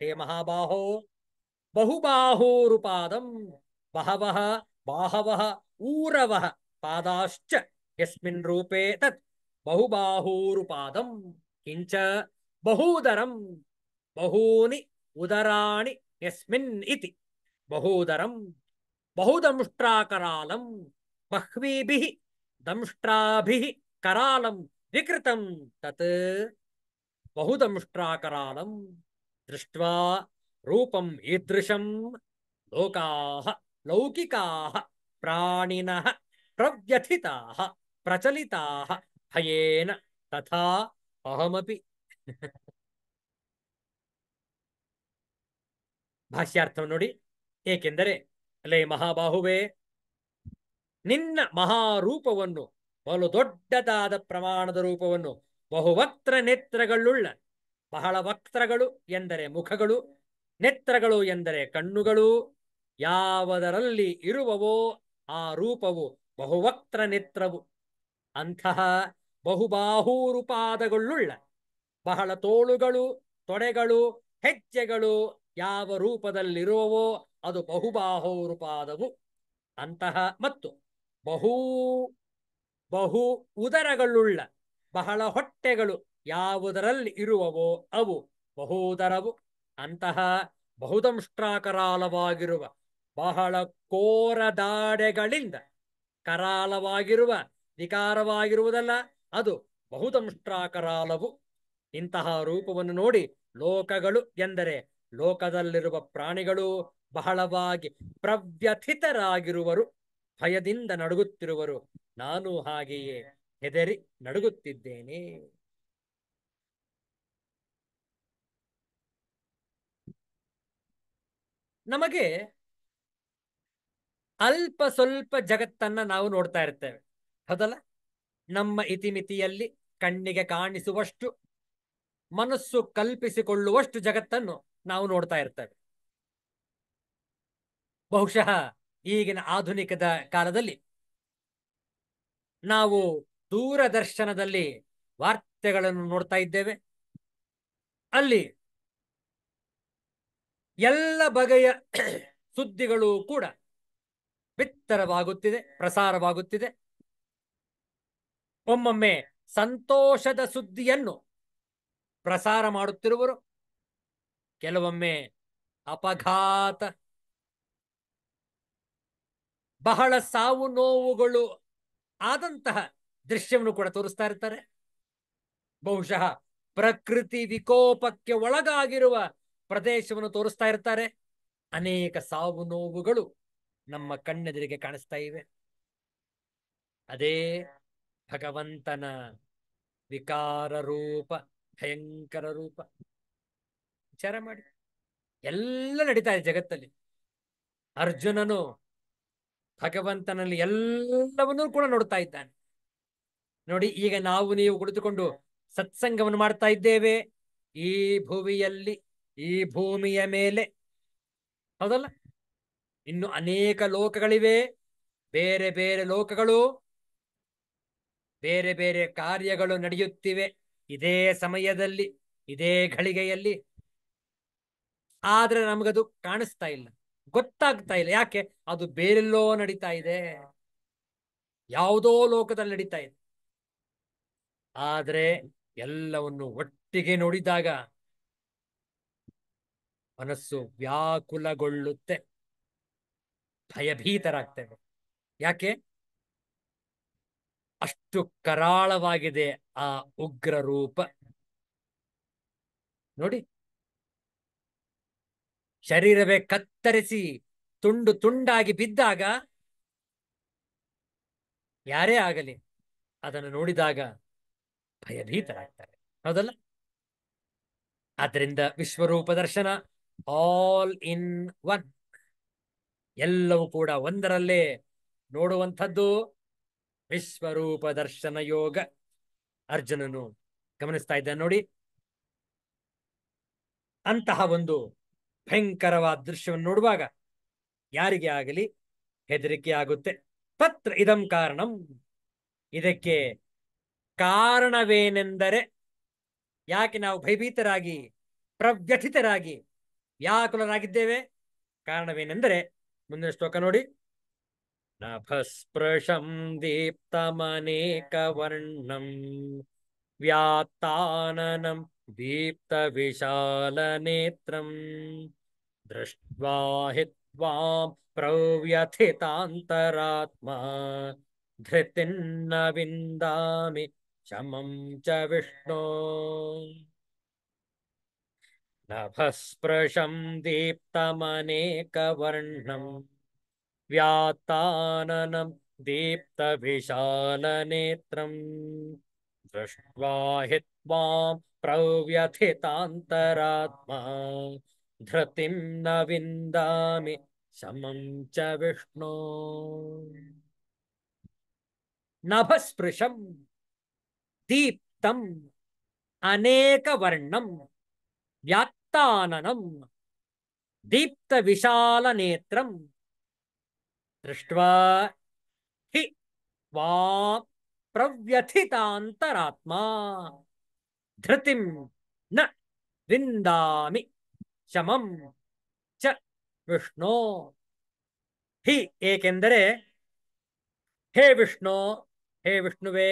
ಹೇ ಮಹಾಬಾಹೋ, ಬಹುಬಾಹೂರುಪಾದಂ ಬಹವಃ ಬಾಹವಃ ಊರವಃ ಪಾದಾಶ್ಚ ಯಸ್ಮಿನ್ ರೂಪೇ ತತ್ ಬಹುಬಾಹೂರುಪಾದಂ. ಕಿಂಚ ಬಹೂದರಂ ಬಹೂನಿ ಉದರಾಣಿ ಯಸ್ಮಿನ್ ಇತಿ ಬಹೂದರಂ ಬಹುದಂಷ್ಟ್ರಾಕರಾಲಂ ಬಹ್ವೀಭಿಃ ದಂಷ್ಟ್ರಾಭಿಃ ಕರಾಲಂ ವಿಕೃತಂ ತತ್ ಬಹುದಂಷ್ಟ್ರಾಕರಾಲಂ ದೃಷ್ಟ್ವಾ ರೂಪಂ ಈದೃಶಂ ಲೋಕಾಃ ಲೌಕಿಕಾಃ ಪ್ರಾಣಿನಃ ಪ್ರವ್ಯಥಿತಾಃ ಪ್ರಚಲಿತಾಃ ಭಯೇನ ತಥಾ ಅಹಮಪಿ. ಭಾಷ್ಯಾರ್ಥ ನೋಡಿ. ಏಕೆಂದರೆ ಅಲ್ಲೇ ಮಹಾಬಾಹುವೆ, ನಿನ್ನ ಮಹಾರೂಪವನ್ನು, ಬಲು ದೊಡ್ಡದಾದ ಪ್ರಮಾಣದ ರೂಪವನ್ನು, ಬಹುವಕ್ತ್ರ ನೇತ್ರಗಳುಳ್ಳ, ಬಹಳ ವಕ್ತ್ರಗಳು ಎಂದರೆ ಮುಖಗಳು, ನೇತ್ರಗಳು ಎಂದರೆ ಕಣ್ಣುಗಳು, ಯಾವುದರಲ್ಲಿ ಇರುವವೋ ಆ ರೂಪವು ಬಹುವಕ್ತ್ರ ನೇತ್ರವು. ಅಂತಹ ಬಹುಬಾಹೂರುಪಾದಗಳುಳ್ಳ, ಬಹಳ ತೋಳುಗಳು, ತೊಡೆಗಳು, ಹೆಜ್ಜೆಗಳು ಯಾವ ರೂಪದಲ್ಲಿರುವವೋ ಅದು ಬಹುಬಾಹೂರುಪಾದವು. ಅಂತಹ ಮತ್ತು ಬಹು ಬಹು ಉದರಗಳುಳ್ಳ, ಬಹಳ ಹೊಟ್ಟೆಗಳು ಯಾವುದರಲ್ಲಿ ಇರುವವೋ ಅವು ಬಹುದರವು. ಅಂತಹ ಬಹುದಂಷ್ಟ್ರಾಕರಾಲವಾಗಿರುವ, ಬಹಳ ಕೋರದಾಡೆಗಳಿಂದ ಕರಾಲವಾಗಿರುವ, ವಿಕಾರವಾಗಿರುವುದಲ್ಲ, ಅದು ಬಹುದಂಷ್ಟ್ರಾಕರಾಲವು. ಇಂತಹ ರೂಪವನ್ನು ನೋಡಿ ಲೋಕಗಳು ಎಂದರೆ ಲೋಕದಲ್ಲಿರುವ ಪ್ರಾಣಿಗಳು ಬಹಳವಾಗಿ ಪ್ರವ್ಯಥಿತರಾಗಿರುವರು, ಭಯದಿಂದ ನಡುಗುತ್ತಿರುವರು. ನಾನು ಹಾಗೆಯೇ ಹೆದರಿ ನಡುಗುತ್ತಿದ್ದೇನೆ. ನಮಗೆ ಅಲ್ಪ ಸ್ವಲ್ಪ ಜಗತ್ತನ್ನ ನಾವು ನೋಡ್ತಾ ಇರ್ತೇವೆ, ಹೌದಲ್ಲ? ನಮ್ಮ ಇತಿಮಿತಿಯಲ್ಲಿ ಕಣ್ಣಿಗೆ ಕಾಣಿಸುವಷ್ಟು, ಮನಸ್ಸು ಕಲ್ಪಿಸಿಕೊಳ್ಳುವಷ್ಟು ಜಗತ್ತನ್ನು ನಾವು ನೋಡ್ತಾ ಇರ್ತೇವೆ. ಬಹುಶಃ ಈಗಿನ ಆಧುನಿಕದ ಕಾಲದಲ್ಲಿ ನಾವು ದೂರದರ್ಶನದಲ್ಲಿ ವಾರ್ತೆಗಳನ್ನು ನೋಡ್ತಾ ಇದ್ದೇವೆ. ಅಲ್ಲಿ ಎಲ್ಲ ಬಗೆಯ ಸುದ್ದಿಗಳು ಕೂಡ ಬಿತ್ತರವಾಗುತ್ತಿದೆ, ಪ್ರಸಾರವಾಗುತ್ತಿದೆ. ಒಮ್ಮೊಮ್ಮೆ ಸಂತೋಷದ ಸುದ್ದಿಯನ್ನು ಪ್ರಸಾರ ಮಾಡುತ್ತಿರುವರು, ಕೆಲವೊಮ್ಮೆ ಅಪಘಾತ, ಬಹಳ ಸಾವು ನೋವುಗಳು ಆದಂತಹ ದೃಶ್ಯವನ್ನು ಕೂಡ ತೋರಿಸ್ತಾ ಇರ್ತಾರೆ. ಬಹುಶಃ ಪ್ರಕೃತಿ ವಿಕೋಪಕ್ಕೆ ಒಳಗಾಗಿರುವ ಪ್ರದೇಶವನ್ನು ತೋರಿಸ್ತಾ ಇರ್ತಾರೆ. ಅನೇಕ ಸಾವು ನೋವುಗಳು ನಮ್ಮ ಕಣ್ಣೆದುರಿಗೆ ಕಾಣಿಸ್ತಾ ಇವೆ. ಅದೇ ಭಗವಂತನ ವಿಕಾರ ರೂಪ, ಭಯಂಕರ ರೂಪ. ವಿಚಾರ ಮಾಡಿ, ಎಲ್ಲ ನಡೀತಾ ಇದೆ ಜಗತ್ತಲ್ಲಿ. ಅರ್ಜುನನು ಭಗವಂತನಲ್ಲಿ ಎಲ್ಲವನ್ನೂ ಕೂಡ ನೋಡ್ತಾ ಇದ್ದಾನೆ. ನೋಡಿ, ಈಗ ನಾವು ನೀವು ಕುಳಿತುಕೊಂಡು ಸತ್ಸಂಗವನ್ನು ಮಾಡ್ತಾ ಇದ್ದೇವೆ ಈ ಭುವಿಯಲ್ಲಿ, ಈ ಭೂಮಿಯ ಮೇಲೆ, ಹೌದಲ್ಲ? ಇನ್ನು ಅನೇಕ ಲೋಕಗಳಿವೆ, ಬೇರೆ ಬೇರೆ ಲೋಕಗಳು, ಬೇರೆ ಬೇರೆ ಕಾರ್ಯಗಳು ನಡೆಯುತ್ತಿವೆ ಇದೇ ಸಮಯದಲ್ಲಿ, ಇದೇ ಘಳಿಗೆಯಲ್ಲಿ. ಆದ್ರೆ ನಮಗದು ಕಾಣಿಸ್ತಾ ಇಲ್ಲ, ಗೊತ್ತಾಗ್ತಾ ಇಲ್ಲ. ಯಾಕೆ? ಅದು ಬೇರೆಲ್ಲೋ ನಡೀತಾ ಇದೆ, ಯಾವುದೋ ಲೋಕದಲ್ಲಿ ನಡೀತಾ ಇದೆ. ಆದ್ರೆ ಎಲ್ಲವನ್ನು ಒಟ್ಟಿಗೆ ನೋಡಿದಾಗ ಮನಸ್ಸು ವ್ಯಾಕುಲಗೊಳ್ಳುತ್ತೆ, ಭಯಭೀತರಾಗ್ತೇವೆ. ಯಾಕೆ? ಅಷ್ಟು ಕರಾಳವಾಗಿದೆ ಆ ಉಗ್ರ ರೂಪ. ನೋಡಿ, ಶರೀರವೇ ಕತ್ತರಿಸಿ ತುಂಡು ತುಂಡಾಗಿ ಬಿದ್ದಾಗ ಯಾರೇ ಆಗಲಿ ಅದನ್ನು ನೋಡಿದಾಗ ಭಯಭೀತರಾಗ್ತಾರೆ, ಹೌದಲ್ಲ? ಆದ್ದರಿಂದ ವಿಶ್ವರೂಪ ದರ್ಶನ, ಆಲ್ ಇನ್ ಒನ್, ಎಲ್ಲವೂ ಕೂಡ ಒಂದರಲ್ಲೇ ನೋಡುವಂಥದ್ದು ವಿಶ್ವರೂಪ ದರ್ಶನ ಯೋಗ. ಅರ್ಜುನನು ಗಮನಿಸ್ತಾ ಇದ್ದಾನೆ ನೋಡಿ. ಅಂತಹ ಒಂದು ಭಯಂಕರವಾದ ದೃಶ್ಯವನ್ನು ನೋಡುವಾಗ ಯಾರಿಗೆ ಆಗಲಿ ಹೆದರಿಕೆ ಆಗುತ್ತೆ. ತತ್ರ ಇದಂ ಕಾರಣಂ, ಇದಕ್ಕೆ ಕಾರಣವೇನೆಂದರೆ, ಯಾಕೆ ನಾವು ಭಯಭೀತರಾಗಿ ಪ್ರವ್ಯಥಿತರಾಗಿ ವ್ಯಾಕುಲರಾಗಿದ್ದೇವೆ? ಕಾರಣವೇನೆಂದರೆ, ಮುಂದಿನ ಶ್ಲೋಕ ನೋಡಿ. ನಭಸ್ಪೃಶಂ ದೀಪ್ತಮನೇಕ ವರ್ಣಂ ವ್ಯಾತ್ತಾನನಂ ದೀಪ್ತ ವಿಶಾಲ ನೇತ್ರಂ ದೃಷ್ಟ್ವಾ ಹಿ ತ್ವಾಂ ಪ್ರವ್ಯಥಿತಾಂತರಾತ್ಮ ಧೃತಿನ್ನ ವಿಂದಾಮಿ ಶಮಂ ಚ ವಿಷ್ಣೋ. ನಭಸ್ಪೃಶಂ ದೀಪ್ತಮನೇಕ ವರ್ಣಂ ವ್ಯಾತ್ತಾನನಂ ದೀಪ್ತ ವಿಶಾಲ ನೇತ್ರಂ ದೃಷ್ಟ್ವಾ ಹಿ ತ್ವಾಂ ಪ್ರವ್ಯಥಿತಾಂತರಾತ್ಮ ಧೃತಿಂ ನ ವಿಂದಾಮಿ ಶಮಂ ಚ ವಿಷ್ಣೋ. ನಭಸ್ಪೃಶಂ ದೀಪ್ತಂ ಅನೇಕ ವರ್ಣಂ ವ್ಯಾತ್ತಾನನಂ ದೀಪ್ತ ವಿಶಾಲ ನೇತ್ರಂ ದೃಷ್ಟ್ವಾ ಹಿ ತ್ವಾಂ ಪ್ರವ್ಯಥಿತಾಂತರಾತ್ಮ ಧೃತಿಂ ನ ವಿಂದಾಮಿ ಶಮಂ ಚ ವಿಷ್ಣೋ. ಹಿ ಏಕೆಂದರೆ, ಹೇ ವಿಷ್ಣು, ಹೇ ವಿಷ್ಣುವೇ,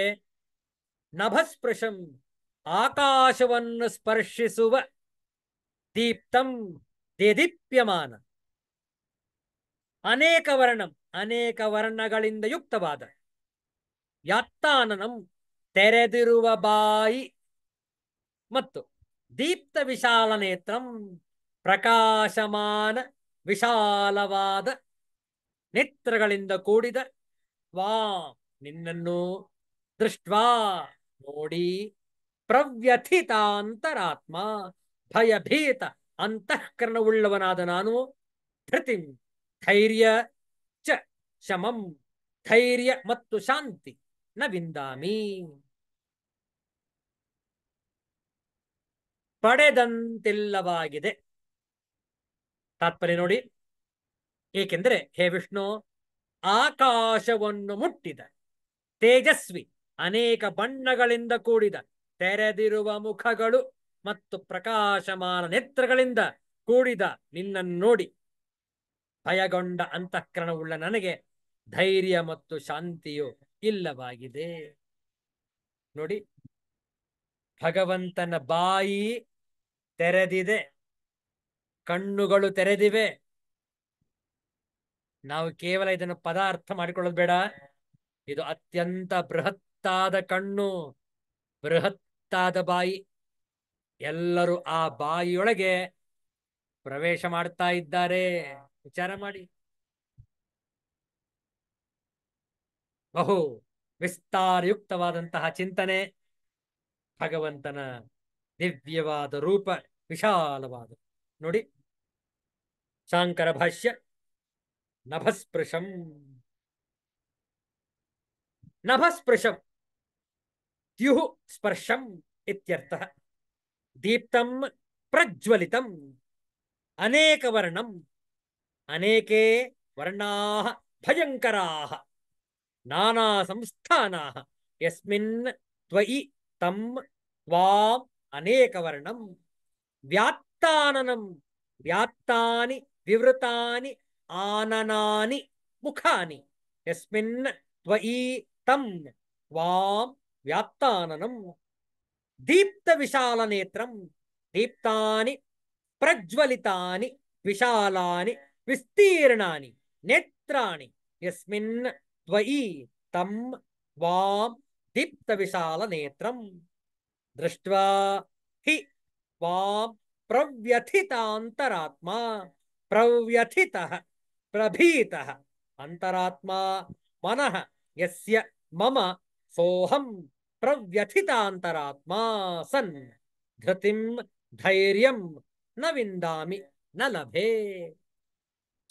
ನಭಸ್ಪೃಶಂ ಆಕಾಶವನ್ನು ಸ್ಪರ್ಶಿಸುವ, ದೀಪ್ತಂ ದೇದೀಪ್ಯಮಾನ, ಅನೇಕ ವರ್ಣಂ ಅನೇಕ ವರ್ಣಗಳಿಂದ ಯುಕ್ತವಾದ, ಯಾತ್ತಾನನಂ ತೆರೆದಿರುವ ಬಾಯಿ, ಮತ್ತು ದೀಪ್ತ ವಿಶಾಲ ನೇತ್ರಂ ಪ್ರಕಾಶಮಾನ ವಿಶಾಲವಾದ ನೇತ್ರಗಳಿಂದ ಕೂಡಿದ ತ್ವಾಂ ನಿನ್ನನ್ನು ದೃಷ್ಟ್ವಾ ನೋಡಿ ಪ್ರವ್ಯಥಿತಾಂತರಾತ್ಮ ಭಯಭೀತ ಅಂತಃಕರಣವುಳ್ಳವನಾದ ನಾನು ಧೃತಿಂ ಧೈರ್ಯ ಚ ಶಮಂ ಧೈರ್ಯ ಮತ್ತು ಶಾಂತಿ ನ ವಿಂದಾಮಿ ಪಡೆದಂತಿಲ್ಲವಾಗಿದೆ. ತಾತ್ಪರ್ಯ ನೋಡಿ. ಏಕೆಂದರೆ ಹೇ ವಿಷ್ಣು, ಆಕಾಶವನ್ನು ಮುಟ್ಟಿದ ತೇಜಸ್ವಿ ಅನೇಕ ಬಣ್ಣಗಳಿಂದ ಕೂಡಿದ ತೆರೆದಿರುವ ಮುಖಗಳು ಮತ್ತು ಪ್ರಕಾಶಮಾನ ನೇತ್ರಗಳಿಂದ ಕೂಡಿದ ನಿನ್ನನ್ನು ನೋಡಿ ಭಯಗೊಂಡ ಅಂತಃಕರಣವುಳ್ಳ ನನಗೆ ಧೈರ್ಯ ಮತ್ತು ಶಾಂತಿಯು ಇಲ್ಲವಾಗಿದೆ. ನೋಡಿ, ಭಗವಂತನ ಬಾಯಿ ತೆರೆದಿದೆ, ಕಣ್ಣುಗಳು ತೆರೆದಿವೆ. ನಾವು ಕೇವಲ ಇದನ್ನು ಪದಾರ್ಥ ಮಾಡಿಕೊಳ್ಳೋದು ಬೇಡ. ಇದು ಅತ್ಯಂತ ಬೃಹತ್ತಾದ ಕಣ್ಣು, ಬೃಹತ್ತಾದ ಬಾಯಿ. ಎಲ್ಲರೂ ಆ ಬಾಯಿಯೊಳಗೆ ಪ್ರವೇಶ ಮಾಡ್ತಾ ಇದ್ದಾರೆ. ವಿಚಾರ ಮಾಡಿ. ಬಹು ವಿಸ್ತಾರಯುಕ್ತವಾದಂತಹ ಚಿಂತನೆ. ಭಗವಂತನ ದಿವ್ಯವಾದ ರೂಪ, ವಿಶಾಲವಾದ. ನೋಡಿ, ಶಾಂಕರ ಭಾಷ್ಯ ನಭಸ್ಪೃಶಂ. ನಭಸ್ಪೃಶಂ ದ್ಯುಃ ಸ್ಪರ್ಶಂ ಇತ್ಯರ್ಥಃ. ದೀಪ್ತಂ ಪ್ರಜ್ವಲಿತಂ ಅನೇಕವರ್ಣಂ ಅನೇಕೆ ವರ್ಣಾಃ ಭಯಂಕರಾಃ ನಾನಾ ಸಂಸ್ಥಾನಾಃ ಯಸ್ಮಿನ್ ತ್ವಯಿ ತಂ ತ್ವಾಂ ಅನೇಕವರ್ಣಂ ವ್ಯಾತ್ತಾನನಂ ವ್ಯಾತ್ತಾನಿ ವಿವೃತಾನಿ ಆನನಾನಿ ಮುಖಾನಿ ಯಸ್ಮಿನ್ ತ್ವಯಿ ತಂ ತ್ವಾಂ ವ್ಯಾತ್ತಾನನಂ ದೀಪ್ತ ವಿಶಾಲ ನೇತ್ರಂ ದೀಪ್ತಾನಿ ಪ್ರಜ್ವಲಿತಾನಿ ವಿಶಾಲಾನಿ ವಿಸ್ತೀರ್ಣಾನಿ ನೇತ್ರಾಣಿ ಯಸ್ಮಿನ್ ತ್ವಯಿ ತಂ ತ್ವಾಂ ದೀಪ್ತ ವಿಶಾಲ ನೇತ್ರಂ ದೃಷ್ಟ್ವಾ ಹಿ ತ್ವಾಂ ಪ್ರವ್ಯಥಿತಾಂತರಾತ್ಮ ಪ್ರವ್ಯಥಿತಃ ಪ್ರಭೀತಃ ಅಂತರಾತ್ಮ ಮನಃ ಯಸ್ಯ ಮಮ ಸೋಹಂ ಪ್ರವ್ಯಥಿತಾಂತರಾತ್ಮ ಸನ್ ಧೃತಿಂ ಧೈರ್ಯಂ ನ ವಿಂದಾಮಿ ನ ಲಭೆ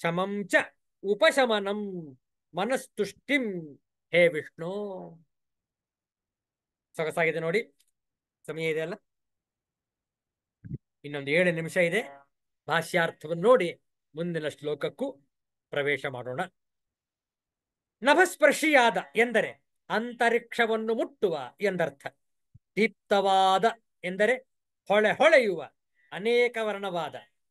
ಶಮಂ ಚ ಉಪಶಮನಂ ಮನಸ್ತುಷ್ಟಿಂ ಹೇ ವಿಷ್ಣು. ಸೊಗಸಾಗಿದೆ ನೋಡಿ. ಸಮಯ ಇದೆ ಅಲ್ಲ, ಇನ್ನೊಂದು 7 ನಿಮಿಷ ಇದೆ. ಭಾಷ್ಯಾರ್ಥವನ್ನು ನೋಡಿ ಮುಂದಿನ ಶ್ಲೋಕಕ್ಕೂ ಪ್ರವೇಶ ಮಾಡೋಣ. ನಭಸ್ಪರ್ಶಿಯಾದ ಎಂದರೆ ಅಂತರಿಕ್ಷವನ್ನು ಮುಟ್ಟುವ ಎಂದರ್ಥ. ದೀಪ್ತವಾದ ಎಂದರೆ ಹೊಳೆಯುವ,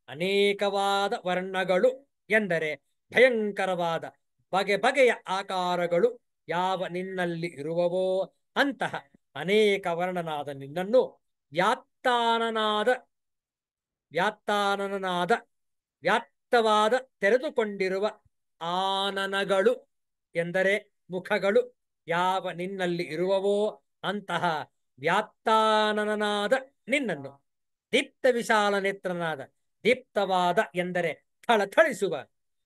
ಅನೇಕವಾದ ವರ್ಣಗಳು ಎಂದರೆ ಭಯಂಕರವಾದ ಬಗೆಯ ಆಕಾರಗಳು ಯಾವ ನಿನ್ನಲ್ಲಿ ಇರುವವೋ ಅಂತಹ ಅನೇಕ ವರ್ಣನಾದ ನಿನ್ನನ್ನು ವ್ಯಾತ್ತವಾದ ತೆರೆದುಕೊಂಡಿರುವ ಆನನಗಳು ಎಂದರೆ ಮುಖಗಳು ಯಾವ ನಿನ್ನಲ್ಲಿ ಇರುವವೋ ಅಂತಹ ವ್ಯಾತ್ತಾನನಾದ ನಿನ್ನನ್ನು ದೀಪ್ತ ವಿಶಾಲ ನೇತ್ರನಾದ. ದೀಪ್ತವಾದ ಎಂದರೆ ಥಳಥಳಿಸುವ,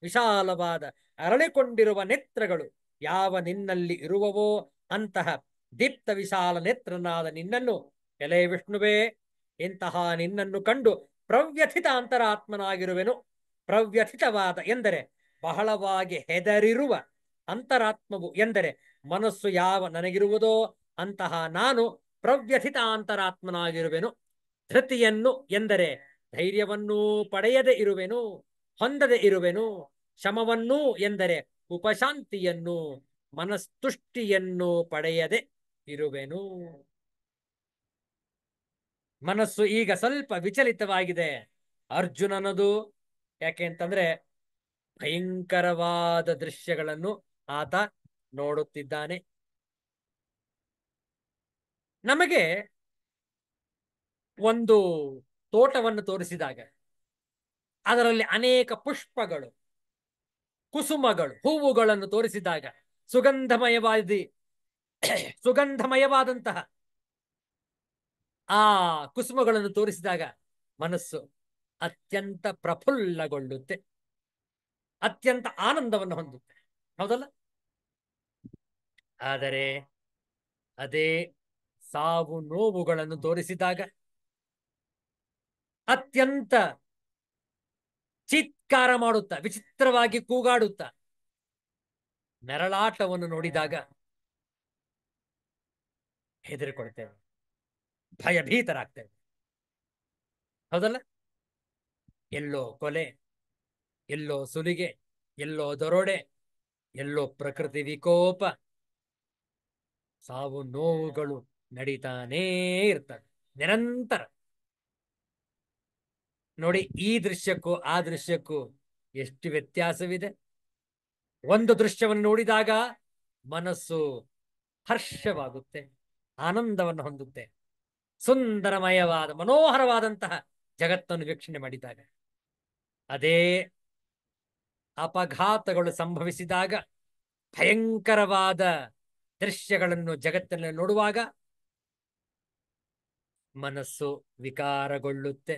ವಿಶಾಲವಾದ ಅರಳಿಕೊಂಡಿರುವ ನೇತ್ರಗಳು ಯಾವ ನಿನ್ನಲ್ಲಿ ಇರುವವೋ ಅಂತಹ ದೀಪ್ತ ವಿಶಾಲ ನೇತ್ರನಾದ ನಿನ್ನನ್ನು, ಎಲೆ ವಿಷ್ಣುವೇ, ಇಂತಹ ನಿನ್ನನ್ನು ಕಂಡು ಪ್ರವ್ಯಥಿತ ಅಂತರಾತ್ಮನಾಗಿರುವೆನು. ಪ್ರವ್ಯಥಿತವಾದ ಎಂದರೆ ಬಹಳವಾಗಿ ಹೆದರಿರುವ, ಅಂತರಾತ್ಮವು ಎಂದರೆ ಮನಸ್ಸು ಯಾವ ನನಗಿರುವುದೋ ಅಂತಹ ನಾನು ಪ್ರವ್ಯಥಿತ ಅಂತರಾತ್ಮನಾಗಿರುವೆನು. ಧೃತಿಯನ್ನು ಎಂದರೆ ಧೈರ್ಯವನ್ನೂ ಪಡೆಯದೆ ಇರುವೆನು, ಹೊಂದದೆ ಇರುವೆನು. ಶಮವನ್ನೂ ಎಂದರೆ ಉಪಶಾಂತಿಯನ್ನು, ಮನಸ್ತುಷ್ಟಿಯನ್ನು ಪಡೆಯದೆ ಇರುವೆನು. ಮನಸ್ಸು ಈಗ ಸ್ವಲ್ಪ ವಿಚಲಿತವಾಗಿದೆ ಅರ್ಜುನನದು. ಯಾಕೆ ಅಂತಂದ್ರೆ ಭಯಂಕರವಾದ ದೃಶ್ಯಗಳನ್ನು ಆತ ನೋಡುತ್ತಿದ್ದಾನೆ. ನಮಗೆ ಒಂದು ತೋಟವನ್ನು ತೋರಿಸಿದಾಗ ಅದರಲ್ಲಿ ಅನೇಕ ಪುಷ್ಪಗಳು, ಕುಸುಮಗಳು, ಹೂವುಗಳನ್ನು ತೋರಿಸಿದಾಗ ಸುಗಂಧಮಯವಾದಂತಹ ಆ ಕುಸುಮಗಳನ್ನು ತೋರಿಸಿದಾಗ ಮನಸ್ಸು ಅತ್ಯಂತ ಪ್ರಫುಲ್ಲಗೊಳ್ಳುತ್ತೆ, ಅತ್ಯಂತ ಆನಂದವನ್ನು ಹೊಂದುತ್ತೆ. ಹೌದಲ್ಲ? ಆದರೆ ಅದೇ ಸಾವು ನೋವುಗಳನ್ನು ತೋರಿಸಿದಾಗ ಅತ್ಯಂತ ಚೀತ್ಕಾರ ಮಾಡುತ್ತಾ, ವಿಚಿತ್ರವಾಗಿ ಕೂಗಾಡುತ್ತಾ ನೆರಳಾಟವನ್ನು ನೋಡಿದಾಗ ಹೆದರಿಕೊಳ್ತೇವೆ, ಭಯಭೀತರಾಗ್ತೇವೆ. ಹೌದಲ್ಲ? ಎಲ್ಲೋ ಕೊಲೆ, ಎಲ್ಲೋ ಸುಲಿಗೆ, ಎಲ್ಲೋ ದರೋಡೆ, ಎಲ್ಲೋ ಪ್ರಕೃತಿ ವಿಕೋಪ, ಸಾವು ನೋವುಗಳು ನಡೀತಾನೇ ಇರ್ತವೆ ನಿರಂತರ. ನೋಡಿ, ಈ ದೃಶ್ಯಕ್ಕೂ ಆ ದೃಶ್ಯಕ್ಕೂ ಎಷ್ಟು ವ್ಯತ್ಯಾಸವಿದೆ. ಒಂದು ದೃಶ್ಯವನ್ನು ನೋಡಿದಾಗ ಮನಸ್ಸು ಹರ್ಷವಾಗುತ್ತೆ, ಆನಂದವನ್ನು ಹೊಂದುತ್ತೆ, ಸುಂದರಮಯವಾದ ಮನೋಹರವಾದಂತಹ ಜಗತ್ತನ್ನು ವೀಕ್ಷಣೆ ಮಾಡಿದಾಗ. ಅದೇ ಅಪಘಾತಗಳು ಸಂಭವಿಸಿದಾಗ, ಭಯಂಕರವಾದ ದೃಶ್ಯಗಳನ್ನು ಜಗತ್ತಿನಲ್ಲಿ ನೋಡುವಾಗ ಮನಸ್ಸು ವಿಕಾರಗೊಳ್ಳುತ್ತೆ,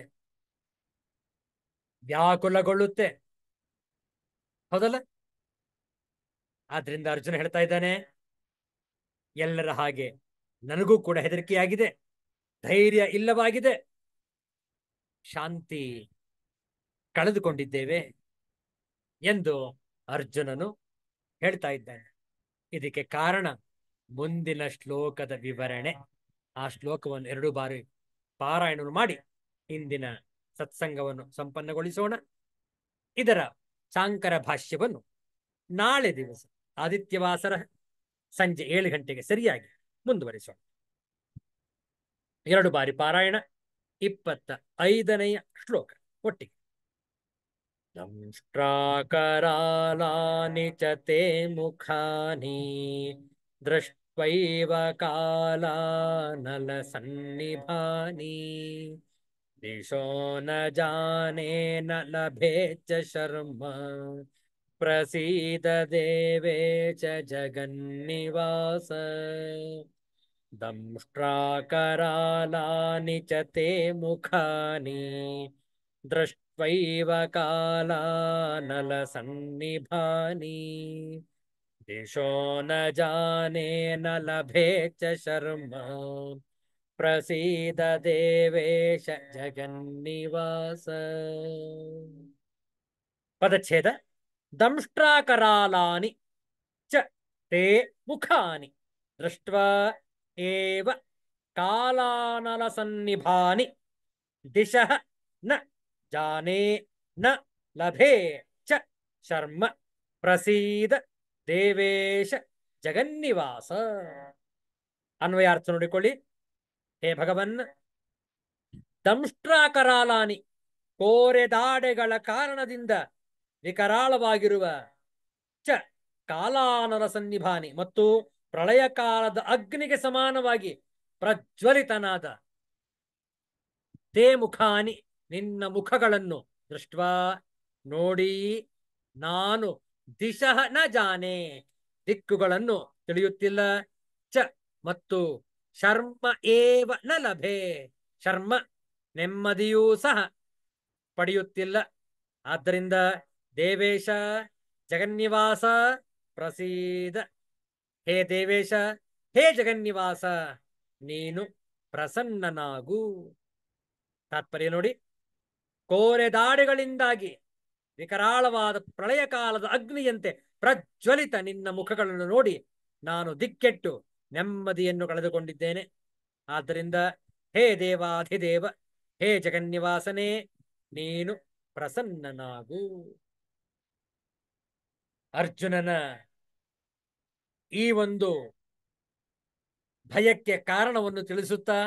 ವ್ಯಾಕುಲಗೊಳ್ಳುತ್ತೆ. ಹೌದಲ್ಲ? ಆದ್ರಿಂದ ಅರ್ಜುನ ಹೇಳ್ತಾ ಇದ್ದಾನೆ, ಎಲ್ಲರ ಹಾಗೆ ನನಗೂ ಕೂಡ ಹೆದರಿಕೆಯಾಗಿದೆ, ಧೈರ್ಯ ಇಲ್ಲವಾಗಿದೆ, ಶಾಂತಿ ಕಳೆದುಕೊಂಡಿದ್ದೇವೆ ಎಂದು ಅರ್ಜುನನು ಹೇಳ್ತಾ ಇದ್ದಾನೆ. ಇದಕ್ಕೆ ಕಾರಣ ಮುಂದಿನ ಶ್ಲೋಕದ ವಿವರಣೆ. ಆ ಶ್ಲೋಕವನ್ನು 2 ಬಾರಿ ಪಾರಾಯಣವನ್ನು ಮಾಡಿ ಇಂದಿನ ಸತ್ಸಂಗವನ್ನು ಸಂಪನ್ನಗೊಳಿಸೋಣ. ಇದರ ಶಾಂಕರ ಭಾಷ್ಯವನ್ನು ನಾಳೆ ದಿವಸ ಆದಿತ್ಯವಾಸರ ಸಂಜೆ 7 ಗಂಟೆಗೆ ಸರಿಯಾಗಿ ಮುಂದುವರಿಸೋಣ. 2 ಬಾರಿ ಪಾರಾಯಣ, 25ನೆಯ ಶ್ಲೋಕ ಒಟ್ಟಿಗೆ. ದಂಷ್ಟ್ರಾಕರಾಲಾನಿ ಚ ತೇ ಮುಖಾನಿ ದೃಷ್ಟ್ವೈವ ಕಾಲಾನಲಸನ್ನಿಭಾನಿ ದಿಶೋ ನ ಜಾನೇ ನ ಲಭೇ ಚ ಶರ್ಮ ಪ್ರಸೀದ ದೇವೇಶ ಜಗನ್ನಿವಾಸ. ದಂಷ್ಟ್ರಾಕರಾಲಾನಿ ಚ ತೇ ಮುಖಾನಿ ದೃಷ್ಟ್ವೈವ ಕಾಲಾನಲಸನ್ನಿಭಾನಿ ದಿಶೋ ನ ಜಾನೇ ನ ಲಭೇ ಚ ಶರ್ಮ ಪ್ರಸೀದ ದೇವೇಶ ಜಗನ್ನಿವಾಸ. ಪದಚ್ಛೇದ. ದಂಷ್ಟ್ರಾಕರಾಲಾನಿ ಚ ತೇ ಮುಖಾನಿ ದೃಷ್ಟ್ವಾ ಏವ ಕಾಲಾನಲಸನ್ನಿಭಾನಿ ದಿಶಃ ನ ಜಾನೇ ನ ಲಭೇ ಚ ಶರ್ಮ ಪ್ರಸೀದ ದೇವೇಶ ಜಗನ್ನಿವಾಸ. ಅನ್ವಯಾರ್ಥ ನೋಡಿಕೊಳ್ಳಿ. ಹೇ ಭಗವನ್, ದಂಷ್ಟ್ರಾಕರಾಲಾನಿ ಕೋರೆದಾಡೆಗಳ ಕಾರಣದಿಂದ ವಿಕರಾಳವಾಗಿರುವ, ಚ ಕಾಲಾನಲ ಸನ್ನಿಭಾನಿ ಮತ್ತು ಪ್ರಳಯ ಕಾಲದ ಅಗ್ನಿಗೆ ಸಮಾನವಾಗಿ ಪ್ರಜ್ವಲಿತನಾದ, ತೇ ಮುಖಾನಿ ನಿನ್ನ ಮುಖಗಳನ್ನು, ದೃಷ್ಟ್ವಾ ನೋಡಿ, ನಾನು ದಿಶಃ ನ ಜಾನೆ ದಿಕ್ಕುಗಳನ್ನು ತಿಳಿಯುತ್ತಿಲ್ಲ, ಚ ಮತ್ತು ಶರ್ಮ ಏವ ನ ಲಭೆ ಶರ್ಮ ನೆಮ್ಮದಿಯೂ ಸಹ ಪಡೆಯುತ್ತಿಲ್ಲ. ಆದ್ದರಿಂದ ದೇವೇಶ ಜಗನ್ನಿವಾಸ ಪ್ರಸೀದ, ಹೇ ದೇವೇಶ, ಹೇ ಜಗನ್ನಿವಾಸ, ನೀನು ಪ್ರಸನ್ನನಾಗು. ತಾತ್ಪರ್ಯ ನೋಡಿ. ಕೋರೆದಾಡೆಗಳಿಂದಾಗಿ ವಿಕರಾಳವಾದ ಪ್ರಳಯ ಕಾಲದ ಅಗ್ನಿಯಂತೆ ಪ್ರಜ್ವಲಿತ ನಿನ್ನ ಮುಖಗಳನ್ನು ನೋಡಿ ನಾನು ದಿಕ್ಕೆಟ್ಟು ನೆಮ್ಮದಿಯನ್ನು ಕಳೆದುಕೊಂಡಿದ್ದೇನೆ. ಆದ್ದರಿಂದ ಹೇ ದೇವಾಧಿದೇವ, ಹೇ ಜಗನ್ನಿವಾಸನೇ, ನೀನು ಪ್ರಸನ್ನನಾಗು. ಅರ್ಜುನನ ಈ ಒಂದು ಭಯಕ್ಕೆ ಕಾರಣವನ್ನು ತಿಳಿಸುತ್ತಾ,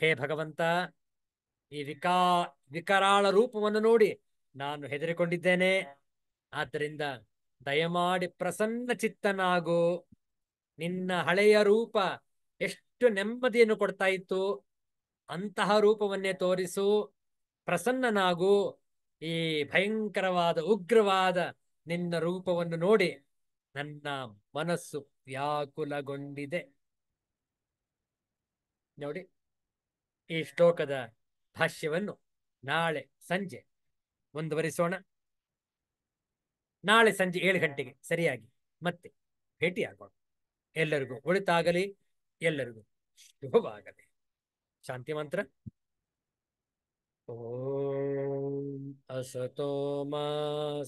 ಹೇ ಭಗವಂತ, ಈ ವಿಕರಾಳ ರೂಪವನ್ನು ನೋಡಿ ನಾನು ಹೆದರಿಕೊಂಡಿದ್ದೇನೆ. ಆದ್ದರಿಂದ ದಯಮಾಡಿ ಪ್ರಸನ್ನ ಚಿತ್ತನಾಗು. ನಿನ್ನ ಹಳೆಯ ರೂಪ ಎಷ್ಟು ನೆಮ್ಮದಿಯನ್ನು ಕೊಡ್ತಾ ಇತ್ತು, ಅಂತಹ ರೂಪವನ್ನೇ ತೋರಿಸು, ಪ್ರಸನ್ನನಾಗು. ಈ ಭಯಂಕರವಾದ ಉಗ್ರವಾದ ನಿನ್ನ ರೂಪವನ್ನು ನೋಡಿ ನನ್ನ ಮನಸ್ಸು ವ್ಯಾಕುಲಗೊಂಡಿದೆ. ನೋಡಿ, ಈ ಶ್ಲೋಕದ ಭಾಷ್ಯವನ್ನು ನಾಳೆ ಸಂಜೆ ಮುಂದುವರಿಸೋಣ. ನಾಳೆ ಸಂಜೆ 7 ಗಂಟೆಗೆ ಸರಿಯಾಗಿ ಮತ್ತೆ ಭೇಟಿಯಾಗೋಣ. ಎಲ್ಲರಿಗೂ ಒಳಿತಾಗಲಿ, ಎಲ್ಲರಿಗೂ ಶುಭವಾಗಲಿ. ಶಾಂತಿ ಮಂತ್ರ. ಓಂ ಅಸತೋ ಮಾ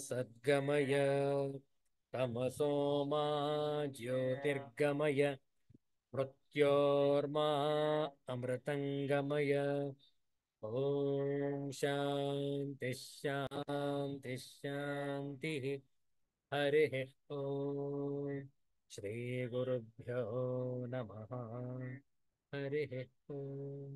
ಸದ್ಗಮಯ ತಮಸೋ ಮಾ ಜ್ಯೋತಿರ್ಗಮಯ ಮೃತ್ಯೋರ್ಮಾ ಅಮೃತಂಗಮಯ. ಓಂ ಶಾಂತಿ ಶಾಂತಿ ಶಾಂತಿ. ಹರಿ ಓಂ. ಶ್ರೀ ಗುರುಭ್ಯೋ ನಮಃ. ಹರಿ ಓಂ.